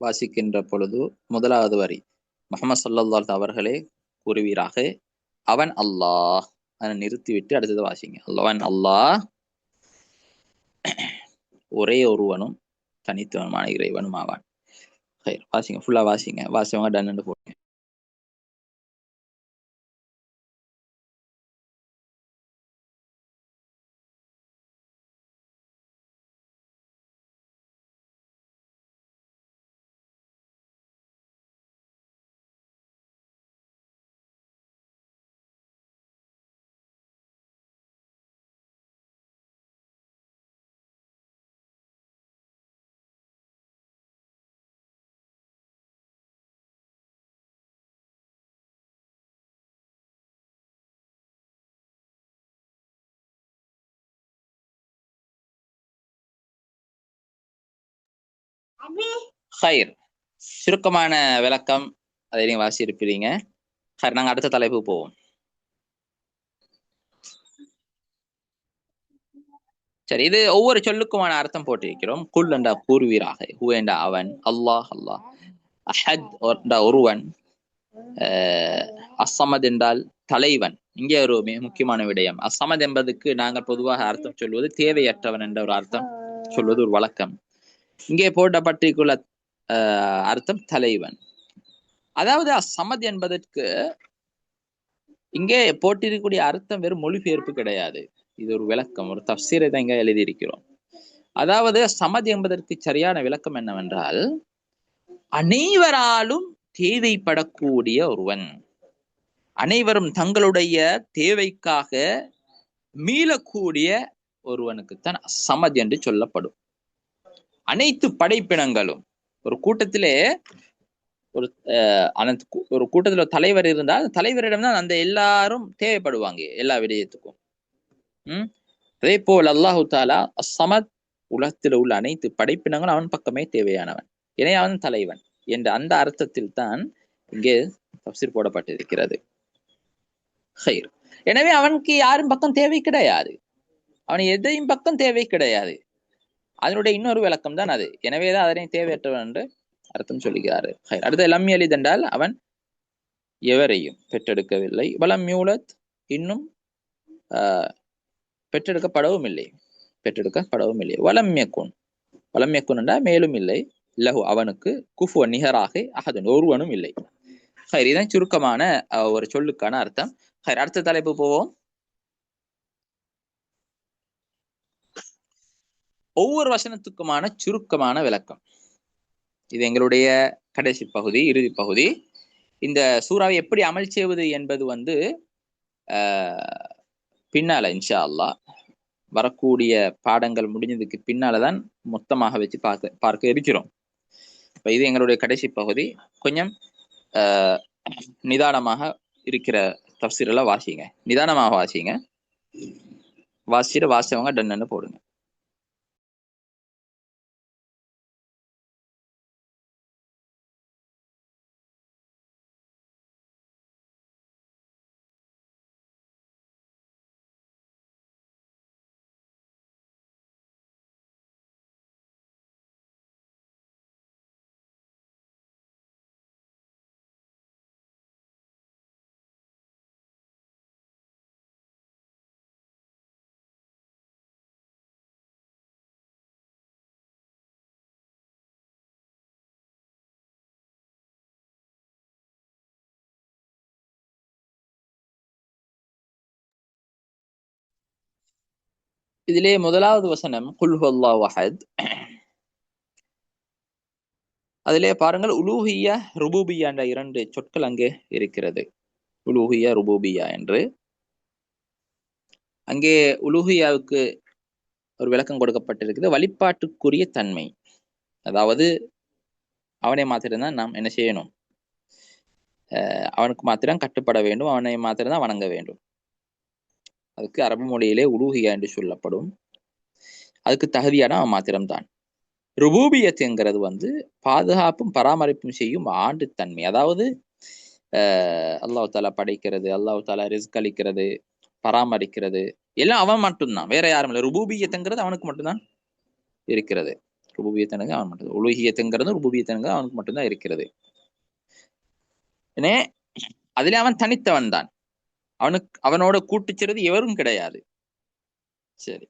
[SPEAKER 1] வாசிக்கின்ற பொழுது முதலாவது வரி, முஹம்மது ஸல்லல்லாஹு அலைஹி அவர்களே கூறுவீராக, அவன் அல்லாஹ். அதை நிறுத்திவிட்டு அடுத்தது வாசிங்க. அவன் அல்லாஹ் ஒரே ஒருவனும் தனித்துவமான இறைவனும் ஆவான். வாசிங்க, ஃபுல்லா வாசிங்க. வாசிவங்க டன்னு போடுங்க. ஹைர். சுருக்கமான விளக்கம் அதை நீங்க வாசியிருப்பீங்க. ஹைர். நாங்க அடுத்த தலைப்பு போவோம். சரி, இது ஒவ்வொரு சொல்லுக்குமான அர்த்தம் போட்டிருக்கிறோம். குல் என்ற கூறுவீராக, ஹு என்ற அவன், அல்லாஹ் அல்லாஹ், அஹத் என்ற ஒருவன், அஸ்ஸமத் என்றால் தலைவன். இங்கே ஒரு மிக முக்கியமான விடயம், அஸ்ஸமத் என்பதற்கு நாங்கள் பொதுவாக அர்த்தம் சொல்வது தேவையற்றவன் என்ற ஒரு அர்த்தம் சொல்வது ஒரு வழக்கம். இங்கே போட்டப்பட்டிருக்குள்ள அர்த்தம் தலைவன். அதாவது அஸ்ஸமத் என்பதற்கு இங்கே போட்டிருக்கக்கூடிய அர்த்தம் வெறும் மொழிபெயர்ப்பு கிடையாது, இது ஒரு விளக்கம், ஒரு தஃசீரை தான் இங்க எழுதியிருக்கிறோம். அதாவது சமத் என்பதற்கு சரியான விளக்கம் என்னவென்றால், அனைவராலும் தேவைப்படக்கூடிய ஒருவன், அனைவரும் தங்களுடைய தேவைக்காக மீளக்கூடிய ஒருவனுக்குத்தான் சமத் என்று சொல்லப்படும். அனைத்து படைப்பினங்களும் ஒரு கூட்டத்திலே ஒரு கூட்டத்தில் தலைவர் இருந்தால் தலைவரிடம் தான் அந்த எல்லாரும் தேவைப்படுவாங்க எல்லா விடயத்துக்கும். அதே போல் அல்லாஹு தாலா அஸ்ஸமத், உலகத்தில் உள்ள அனைத்து படைப்பினங்களும் அவன் பக்கமே தேவையானவன், எனவே அவன் தலைவன் என்ற அந்த அர்த்தத்தில் தான் இங்கே தஃசீர் போடப்பட்டிருக்கிறது. ஹைர். எனவே அவனுக்கு யாரும் பக்கம் தேவை கிடையாது, அவன் எதையும் பக்கம் தேவை கிடையாது. அதனுடைய இன்னொரு விளக்கம் தான் அது. எனவேதான் அதனை தேவையற்றவன் என்று அர்த்தம் சொல்லுகிறாரு. ஹைர். அடுத்த லம் யலித் என்றால் அவன் எவரையும் பெற்றெடுக்கவில்லை. வலம் யூலத், இன்னும் பெற்றெடுக்கப்படவும் இல்லை. வலம் யகுன், வலம் யகுன் என்றால் மேலும் இல்லை, லஹு அவனுக்கு, குஃபுவன் நிகராக, அஹதுன் ஒருவனும் இல்லை. ஹைர். இதான் சுருக்கமான ஒரு சொல்லுக்கான அர்த்தம். ஹைர். அடுத்த தலைப்பு போவோம். ஒவ்வொரு வசனத்துக்குமான சுருக்கமான விளக்கம். இது எங்களுடைய கடைசி பகுதி, இறுதி பகுதி. இந்த சூறாவை எப்படி அமல் செய்வது என்பது பின்னால இன்ஷா அல்லாஹ் வரக்கூடிய பாடங்கள் முடிஞ்சதுக்கு பின்னாலதான் மொத்தமாக வச்சு பார்க்க இருக்கிறோம். இப்ப இது எங்களுடைய கடைசி பகுதி. கொஞ்சம் நிதானமாக இருக்கிற தஃசீரெல்லாம் வாசிங்க, நிதானமாக வாசிங்க. வாசிச்சுட்டு வாசிச்சவங்க டன்னு போடுங்க. இதிலே முதலாவது வசனம் குல் ஹுவல்லாஹு அஹத். அதிலே பாருங்கள், உலூஹியா ருபூபியா என்ற 2 சொற்கள் அங்கே இருக்கிறது. உலூஹியா ருபூபியா என்று. அங்கே உலூஹியாவுக்கு ஒரு விளக்கம் கொடுக்கப்பட்டிருக்குது. வழிபாட்டுக்குரிய தன்மை, அதாவது அவனை மாத்திரம்தான் நாம் என்ன செய்யணும், அவனுக்கு மாத்திரம் கட்டுப்பட வேண்டும், அவனை மாத்திரம்தான் வணங்க வேண்டும். அதுக்கு அரபு மொழியிலே உலூஹியா என்று சொல்லப்படும். அதுக்கு தகுதியான அவன் மாத்திரம்தான். ருபூபியத்துங்கிறது பாதுகாப்பும் பராமரிப்பும் செய்யும் ஆண்டு தன்மை. அதாவது அல்லாஹ் தாலா படைக்கிறது, அல்லாஹ் தாலா ரிஸ்க் அளிக்கிறது, பராமரிக்கிறது எல்லாம் அவன் மட்டும்தான், வேற யாரும் இல்லை. ருபூபியத்துங்கிறது அவனுக்கு மட்டும்தான் இருக்கிறது. ருபூபியத்தனுங்க அவன் மட்டும், உலூஹியத்துங்கிறது ருபூபியத்தனுங்க அவனுக்கு மட்டும்தான் இருக்கிறது. ஏனே அதிலே அவன் தனித்தவன் தான், அவனோட கூட்டுச்சிறது எவரும் கிடையாது. சரி,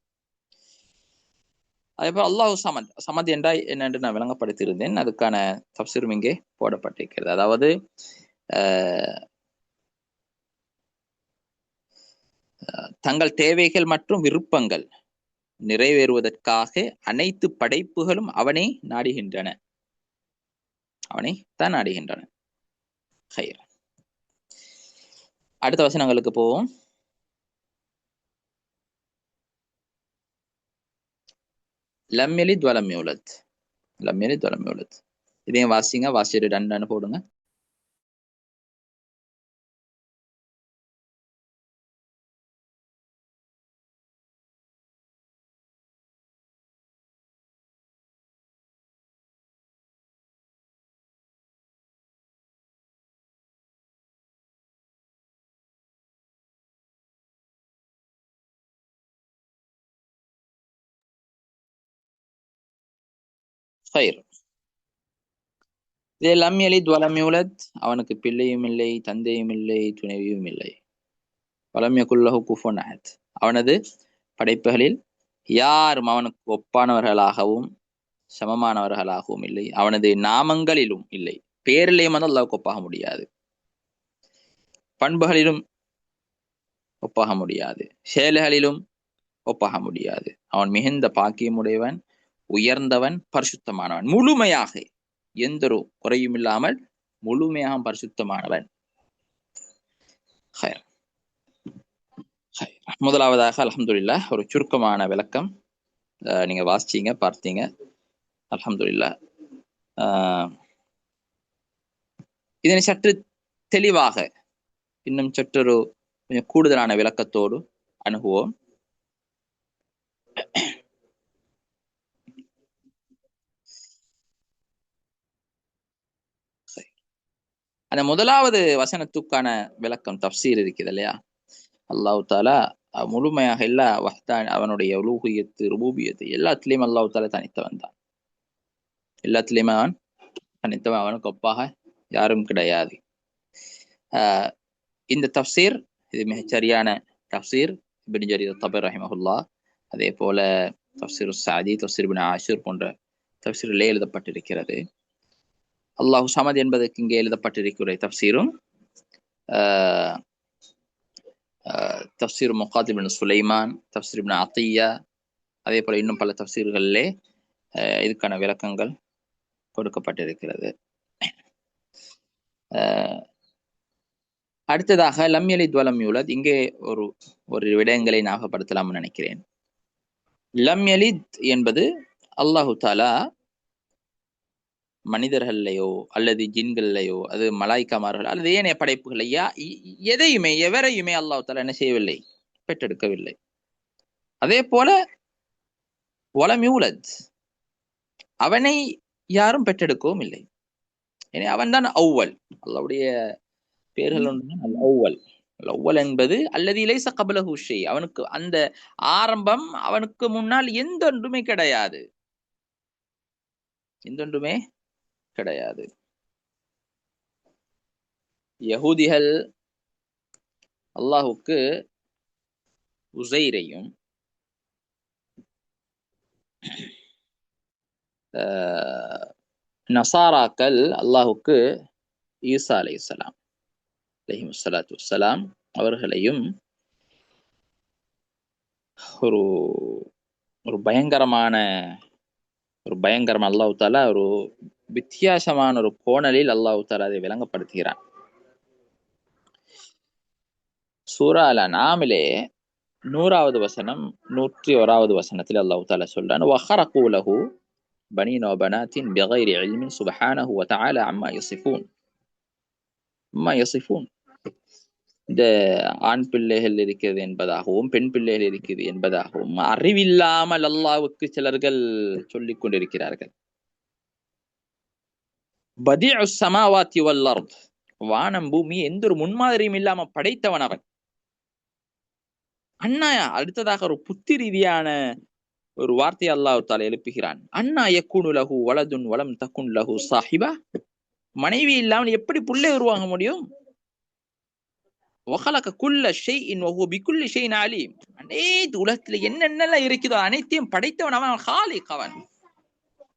[SPEAKER 1] அதேபோல் அல்லாஹு சமத். சமத் என்றால் என்னென்று நான் விளங்கப்படுத்தியிருந்தேன். அதுக்கான தஃசீரும் இங்கே போடப்பட்டிருக்கிறது. அதாவது தங்கள் தேவைகள் மற்றும் விருப்பங்கள் நிறைவேறுவதற்காக அனைத்து படைப்புகளும் அவனை நாடுகின்றன, அவனை தான் நாடுகின்றன. அடுத்த வசனங்களுக்கு போவோம். லம் யலித் வலம் யூலத், லம் யலித் வலம் யூலத். இதையும் வாசிங்க, வாசிட்டு டன்னு போடுங்க. ஹைர். இதே லம் யலித் வலம் யூலத், அவனுக்கு பிள்ளையும் இல்லை, தந்தையும் இல்லை, துணைவியும் இல்லை. வலம் யகுல் லஹு குஃபுவன் அஹத், அவனது படைப்புகளில் யாரும் அவனுக்கு ஒப்பானவர்களாகவும் சமமானவர்களாகவும் இல்லை. அவனது நாமங்களிலும் இல்லை, பேரிலையும் அல்லாஹ்வுக்கு ஒப்பாக முடியாது, பண்புகளிலும் ஒப்பாக முடியாது, செயல்களிலும் ஒப்பாக முடியாது. அவன் மிகுந்த பாக்கியமுடையவன், உயர்ந்தவன், பரிசுத்தமானவன், முழுமையாக எந்த ஒரு குறையும் இல்லாமல் முழுமையாக பரிசுத்தமானவன். முதலாவதாக அல்ஹம்துலில்லாஹ் ஒரு சுருக்கமான விளக்கம் நீங்க வாசிச்சீங்க, பார்த்தீங்க. அல்ஹம்துலில்லாஹ். இதனை சற்று தெளிவாக இன்னும் சற்றொரு கொஞ்சம் கூடுதலான விளக்கத்தோடு அணுகுவோம். அந்த முதலாவது வசனத்துக்கான விளக்கம் தஃசீர் இருக்குது இல்லையா? அல்லாஹ் தாலா முழுமையாக எல்லா வஹ்தான், அவனுடைய உலூஹியத்து ருபூபியத்து எல்லாத்திலையும் அல்லாஹ் தாலா தனித்தவன் தான், எல்லாத்திலையுமே அவன் தனித்தவன், அவனுக்கு ஒப்பாக யாரும் கிடையாது. இந்த தஃசீர் இது மிகச்சரியான தஃசீர். இப்னு ஜரீர் தபரி ரஹிமஹுல்லாஹ், அதே போல தஃசீர் சாதி, தஃசீர் இப்னு ஆஷிர் போன்ற தஃசீரிலே எழுதப்பட்டிருக்கிறது. அல்லாஹு சமத் என்பதற்கு இங்கே எழுதப்பட்டிருக்கிற தஃசீரும் தஃசீர் முகாத்திப் இப்னு சுலைமான், தஃசீர் இப்னு அத்தியா, அதே போல இன்னும் பல தஃசீர்களிலே இதுக்கான விளக்கங்கள் கொடுக்கப்பட்டிருக்கிறது. அடுத்ததாக லம் யலித் வலம் யூலத், இங்கே ஒரு விடயங்களை ஞாபகப்படுத்தலாம்னு நினைக்கிறேன். லம் யலித் என்பது அல்லாஹு தாலா மனிதர்கள்லையோ அல்லது ஜின்கள்லையோ அது மலாய்க்காமார்கள் அல்லது ஏனைய படைப்புகளையா எதையுமே எவரையுமே அல்லாஹு தாலா என்ன செய்யவில்லை, பெற்றெடுக்கவில்லை. அதே போல வலம் யூலத், அவனை யாரும் பெற்றெடுக்கவும் இல்லை. அவன் தான் அவ்வல். அல்லாஹ்வுடைய பேர்கள் ஒன்று அவ்வல். அவ்வல் என்பது அல்லது லைஸ கப்லஹு ஷை, அவனுக்கு அந்த ஆரம்பம், அவனுக்கு முன்னால் எந்தொன்றுமே கிடையாது, எந்தொன்றுமே கிடையாது. யஹூதிகள் அல்லாஹுக்கு உஸைரையும் நசாராக்கள் அல்லாஹுக்கு ஈசா அலைஹிஸ்ஸலாம் அலைஹிஸ்ஸலாத்து வஸ்ஸலாம் அவர்களையும் ஒரு பயங்கரமான அல்லாஹு தாலா ஒரு வித்தியாசமான ஒரு கோணலில் அல்லாஹு தாலா அதை விளங்கப்படுத்துகிறான். சூரா அல்-அன்ஆமிலே 100வது வசனம் 101வது வசனத்தில் அல்லாஹு தாலா சொல்றான், வஹரகு லஹு பனீன வ பனாத்தின் பிகைரி இல்மின் சுப்ஹானஹு வ தஆலா அம்மா யசிஃபூன். இந்த ஆண் பிள்ளைகள் இருக்கிறது என்பதாகவும் பெண் பிள்ளைகள் இருக்கிறது என்பதாகவும் அறிவில்லாமல் அல்லாஹ்வுக்கு சிலர்கள் சொல்லிக் கொண்டிருக்கிறார்கள். பதீஉஸ் ஸமாவாத்தி வல் அர்த், வானம் பூமி எந்த ஒரு முன்மாதிரியும் இல்லாம படைத்தவன் அவன். அண்ணா, அடுத்ததாக ஒரு புத்தி ரீதியான ஒரு வார்த்தை அல்லாஹ் தஆலா எழுப்புகிறான். அண்ணா யக்கூனு லஹு வலதுன் வலம் தகுன் லஹு ஸாஹிபா, மனைவி இல்லாமல் எப்படி புள்ளை உருவாக முடியும்? வஹலக குல்ல ஷைஇன் வஹுவ பிகுல்லி ஷைஇன் அலீம், அனைத்து உலகத்துல என்னென்னலாம் இருக்குதோ அனைத்தையும் படைத்தவன் அவன். காலிக் அவன்.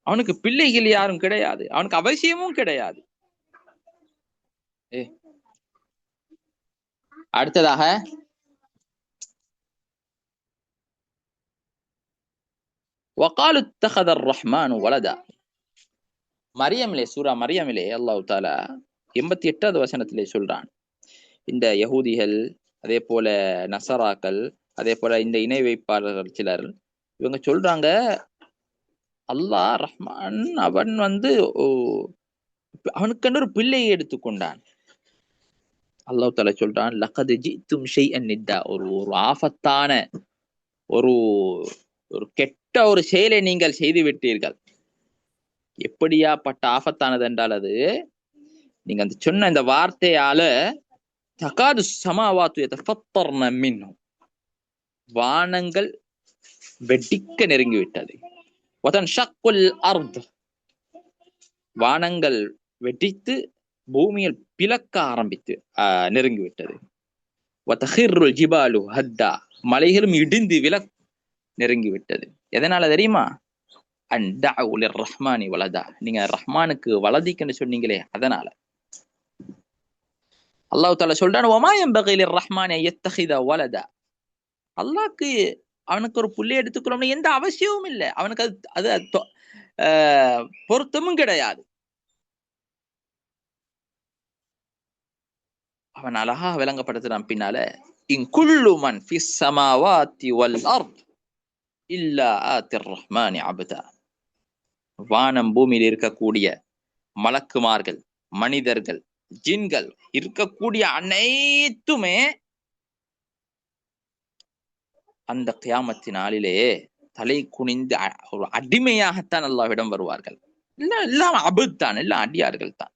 [SPEAKER 1] அவனுக்கு பிள்ளைகள் யாரும் கிடையாது, அவனுக்கு அவசியமும் கிடையாது. அடுத்ததாக வகாலு இத்தஹத அர்-ரஹ்மானு வலதா, மரியமிலே, சூரா மரியமிலே அல்லாஹ் தஆலா 88வது வசனத்திலே சொல்றான், இந்த யஹூதிகள் அதே போல நசராக்கள் அதே போல இந்த இணை வைப்பாளர்கள் சிலர் இவங்க சொல்றாங்க, அல்லாஹ் ரஹ்மான் அவன் அவனுக்கென்று ஒரு பிள்ளையை எடுத்துக்கொண்டான். அல்லாஹ் தஆலா சொல்றான், லகத் ஜிதும் ஷைஅன் நித்தா, ஒரு ஆபத்தான ஒரு கெட்ட ஒரு செயலை நீங்கள் செய்து விட்டீர்கள். எப்படியாப்பட்ட ஆபத்தானது என்றால், அது நீங்க அந்த சொன்ன இந்த வார்த்தையால தகாது ஸமாவாத்து யதஃபத்தர்ன மின்ஹு, வானங்கள் வெடிக்க நெருங்கிவிட்டது. வதன்ஷக்குல் அர்த், வானங்கள் வெடித்து பூமியில் பிளக்க ஆரம்பித்து நெருங்கிவிட்டது. வதஹிர்ருல் ஜிபாலு ஹத்தா, மலைகளும் இடிந்து நெருங்கிவிட்டது. எதனால தெரியுமா? அன் தஅவு லிர்ரஹ்மானி வலதா, நீங்க ரஹ்மானுக்கு வலதிக்குன்னு சொன்னீங்களே அதனால. அல்லாஹ் தஆலா சொல்றான், வமா யன்பகி லிர்ரஹ்மானி யத்தஹித வலதா, அல்லாஹ்க்கு அவனுக்கு ஒரு புள்ளை எடுத்துக்கணும்னு எந்த அவசியமும் இல்லை, அவனுக்கு அது பொருத்தமும் கிடையாது. அவன் அழகா விளங்கப்படுத்துறான் பின்னால, இன் குல்லு மன் ஃபிஸ் ஸமாவாத்தி வல் அர்த் இல்லா ஆத்திர் ரஹ்மானி அப்தா, வானம் பூமியில் இருக்கக்கூடிய மலக்குமார்கள், மனிதர்கள், ஜின்கள் இருக்கக்கூடிய அனைத்துமே அந்த கியாமத்தின் நாளிலே தலை குனிந்து ஒரு அடிமையாகத்தான் அல்லாஹ்விடம் வருவார்கள். எல்லாம் அபுத் தான், எல்லாம் அடியார்கள் தான்.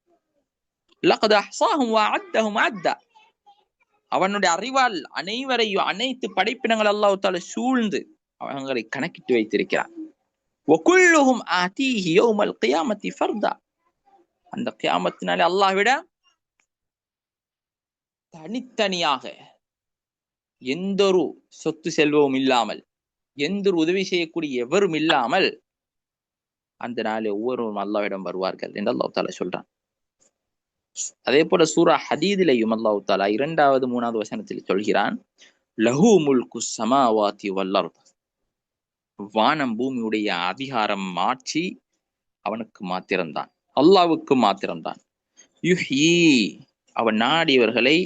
[SPEAKER 1] லகத் அஹ்ஸாஹும் வஅத்தஹும் அத்தா, அவனுடைய அறிவால் அனைவரையும் அனைத்து படைப்பினங்கள் அல்லாஹ் தஆலா சூழ்ந்து அவங்களை கணக்கிட்டு வைத்திருக்கிறான். வகுல்லுஹும் ஆதீஹி யௌமல் கியாமத்தி ஃபர்தா, அந்த கியாமத்தினாலே அல்லாஹ்விடம் தனித்தனியாக எந்த ஒரு சொத்து செல்வமும் இல்லாமல், எந்த ஒரு உதவி செய்யக்கூடிய எவரும் இல்லாமல் அந்த நாளை ஒவ்வொருவரும் அல்லாஹ்விடம் வருவார்கள் என்று அல்லாஹ் தஆலா சொல்றான். அதே போல சூரா ஹதீதிலேயும் அல்லாஹ் தஆலா 2வது 3வது வசனத்தில் சொல்கிறான், லஹு முல்கு ஸமாவாத்தி வல் அர்த், வானம் பூமியுடைய அதிகாரம் ஆட்சி அவனுக்கு மாத்திரம்தான், அல்லாவுக்கு மாத்திரம்தான். யுஹ்யி, அவன் நாடியவர்களை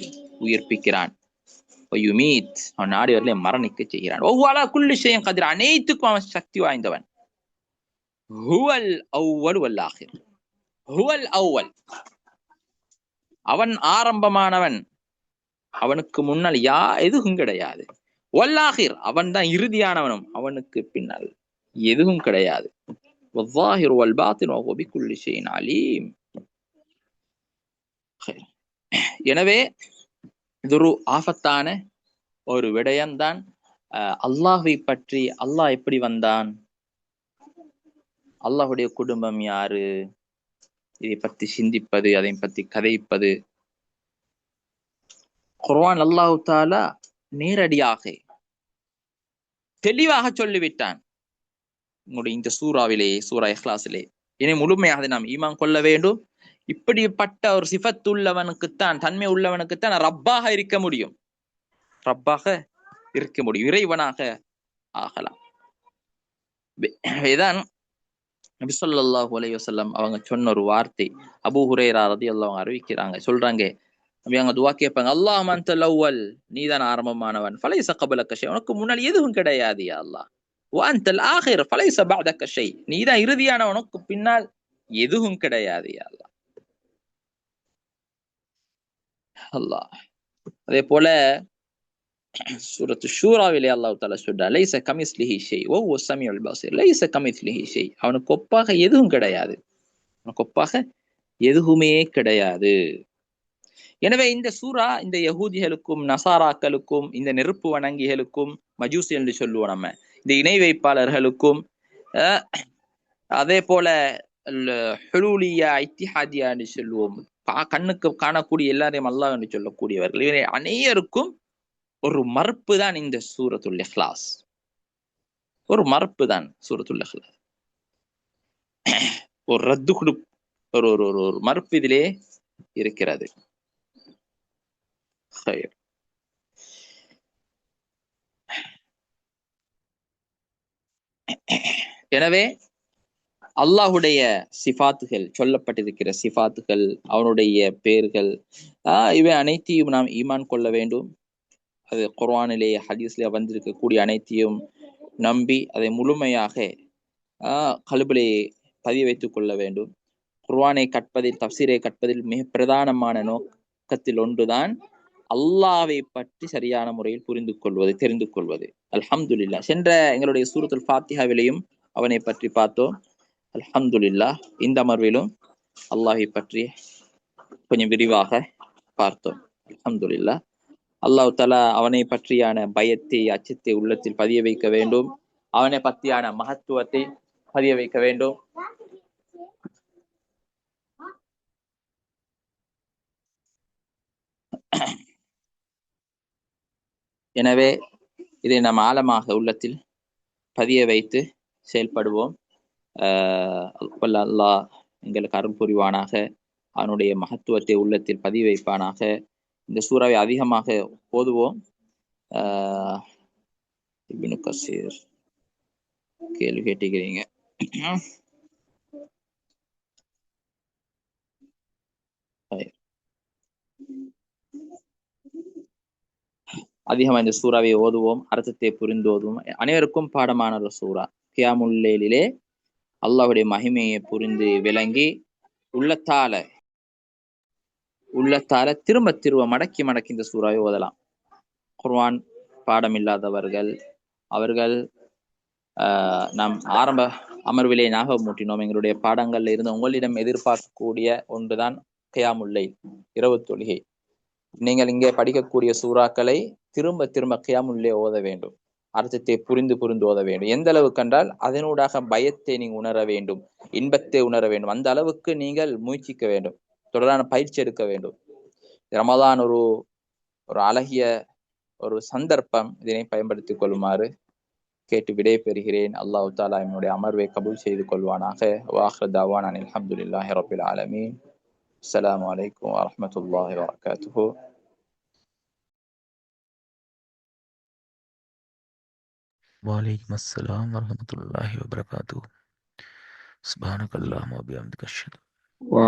[SPEAKER 1] உயிர்ப்பிக்கிறான். யுமீத், அவன் நாடியவர்களை மரணிக்க செய்கிறான். ஒவ்வொரு குல்லி ஷைஇன் கதீர், அனைத்துக்கும் அவன் சக்தி வாய்ந்தவன். ஹுவல் அவ்வல் வல் ஆகிர், ஹுவல் அவ்வல், அவன் ஆரம்பமானவன், அவனுக்கு முன்னால் எதுவும் கிடையாது. வல்லாஹிர், அவன் தான் இறுதியானவனும், அவனுக்கு பின்னால் எதுவும் கிடையாது. வல்லாஹிர் வல் பாத்தின் வஹுவ பிகுல்லி ஷைஇன் அலீம். எனவே இது ஒரு ஆபத்தான ஒரு விடயம்தான். அல்லாஹை பற்றி, அல்லாஹ் எப்படி வந்தான், அல்லாஹுடைய குடும்பம் யாரு, இதை பற்றி சிந்திப்பது, அதை பற்றி கதைப்பது குர்ஆன் அல்லாஹ் தஆலா நேரடியாக தெளிவாக சொல்லிவிட்டான். உங்களுடைய இந்த சூறாவிலே, சூரா இஹ்லாஸிலே, இனி முழுமையாக நாம் ஈமான் கொள்ள வேண்டும். இப்படிப்பட்ட ஒரு சிஃபத் உள்ளவனுக்குத்தான், தன்மை உள்ளவனுக்குத்தான் ரப்பாக இருக்க முடியும், ரப்பாக இருக்க முடியும், இறைவனாக ஆகலாம். இதான் நபி ஸல்லல்லாஹு அலைஹி வஸல்லம் அவங்க சொன்ன ஒரு வார்த்தை. அபூ ஹுரைரா ரலியல்லாஹு அன்ஹு அறிவிக்கிறாங்க, சொல்றாங்க, நபி அவங்க துஆ கேட்பாங்க, அல்லாஹும்ம அன்தல் அவ்வல், நீதான் ஆரம்பமானவன், ஃபலைஸ கப்லக ஷை, உனக்கு முன்னால் எதுவும் கிடையாது யா அல்லாஹ். வ அன்தல் ஆகிர் ஃபலைஸ பஅதக ஷை, நீதான் இறுதியானவன், உனக்கு பின்னால் எதுவும் கிடையாது யா அல்லாஹ். அல்லாஹ் அதே போல சூரத்து ஷூராவிலே அல்லாஹ் தஆலா சொல்றார், லைஸ கமிஸ்லிஹி ஷை வ ஹுவ ஸமீஉல் பஸீர், லைஸ கமிஸ்லிஹி ஷை, அவனுக்கு ஒப்பாக எதுவும் கிடையாது, அவனுக்கு ஒப்பாக எதுவுமே கிடையாது. எனவே இந்த சூரா இந்த யகூதிகளுக்கும் நசாராக்களுக்கும், இந்த நெருப்பு வணங்கிகளுக்கும், மஜூசி என்று சொல்லுவோம் நம்ம, இந்த இணை வைப்பாளர்களுக்கும், அதே போல ஹுலூலியா இத்திஹாதியா என்று சொல்லுவோம், கண்ணுக்கு காணக்கூடிய எல்லாரையும் அல்லாஹ் என்று சொல்லக்கூடியவர்கள், இவரை அனைவருக்கும் ஒரு மறுப்பு தான் இந்த சூரத்துல் இஹ்லாஸ், ஒரு மறுப்பு தான் சூரத்துல் இஹ்லாஸ், ஒரு ரத்து குடு, ஒரு ஒரு ஒரு மறுப்பு இதிலே இருக்கிறது. எனவே அல்லாஹுடைய சிஃபாத்துகள், சொல்லப்பட்டிருக்கிற சிஃபாத்துகள், அவனுடைய பெயர்கள், இவை அனைத்தையும் நாம் ஈமான் கொள்ள வேண்டும். அது குர்ஆனிலே ஹதீஸ்ல வந்திருக்கக்கூடிய அனைத்தையும் நம்பி அதை முழுமையாக கல்பிலே பதிய வைத்துக் கொள்ள வேண்டும். குர்ஆனை கற்பதில், தஃப்சீரை கற்பதில் மிக பிரதானமான நோக்கத்தில் ஒன்றுதான் அல்லாஹ்வை பற்றி சரியான முறையில் புரிந்து கொள்வது, தெரிந்து கொள்வது. அல்ஹம்துலில்லாஹ், சென்ற எங்களுடைய சூரத்துல் ஃபாத்திஹாவிலையும் அவனை பற்றி பார்த்தோம். அல்ஹம்துலில்லாஹ், இந்த அமர்விலும் அல்லாஹை பற்றி கொஞ்சம் விரிவாக பார்த்தோம். அல்ஹம்துலில்லாஹ். அல்லாஹ் தஆலா அவனை பற்றியான பயத்தை, அச்சத்தை உள்ளத்தில் பதிய வைக்க வேண்டும், அவனை பற்றியான மகத்துவத்தை பதிய வைக்க வேண்டும். எனவே இதை நாம் ஆழமாக உள்ளத்தில் பதிய வைத்து செயல்படுவோம். அல்லாஹ் எங்களுக்கு அருள் புரிவானாக, அவனுடைய மகத்துவத்தை உள்ளத்தில் பதிய வைப்பானாக. இந்த சூறாவை அதிகமாக ஓதுவோம். இப்னு கஸீர் கேள்வி கேட்டுக்கிறீங்க. அதிகமாக இந்த சூறாவை ஓதுவோம், அர்த்தத்தை புரிந்து ஓதுவோம். அனைவருக்கும் பாடமான ஒரு சூறா. கியாமுல் லைலிலே அல்லாஹ்வுடைய மகிமையை புரிந்து விளங்கி உள்ளத்தால திரும்ப திரும்ப மடக்கி இந்த சூறாவை ஓதலாம். குர்ஆன் பாடம் இல்லாதவர்கள், அவர்கள் நாம் ஆரம்ப அமர்விலே ஞாபகமூட்டினோம், எங்களுடைய பாடங்கள்ல இருந்து உங்களிடம் எதிர்பார்க்கக்கூடிய ஒன்றுதான் கியாமுல் லைல், இரவு தொழுகை. நீங்கள் இங்கே படிக்கக்கூடிய சூறாக்களை திரும்ப திரும்ப கியாமுல்லே ஓத வேண்டும், அர்த்தத்தை புரிந்து ஓத வேண்டும். எந்த அளவுக்கு என்றால் அதனூடாக பயத்தை நீங்க உணர வேண்டும், இன்பத்தை உணர வேண்டும். அந்த அளவுக்கு நீங்கள் முயற்சிக்க வேண்டும், தொடரான பயிற்சி எடுக்க வேண்டும். ரமலான் ஒரு அழகிய ஒரு சந்தர்ப்பம், இதனை பயன்படுத்திக் கொள்ளுமாறு கேட்டு விடை பெறுகிறேன். அல்லாஹ் தஆலா என்னுடைய அமர்வை கபூல் செய்து கொள்வானாக. வாஹிரு தஅவானா அல்ஹம்துலில்லாஹி ரப்பில் ஆலமீன். அஸ்ஸலாமு அலைக்கும் வரஹ்மத்துல்லாஹி வபரகாத்துஹு.
[SPEAKER 2] वालेकुम अस्सलाम वरहमतुल्लाहि वबरकातुहू। सुब्हानकल्लाहुम्मा व बिहम्दिका अशहदु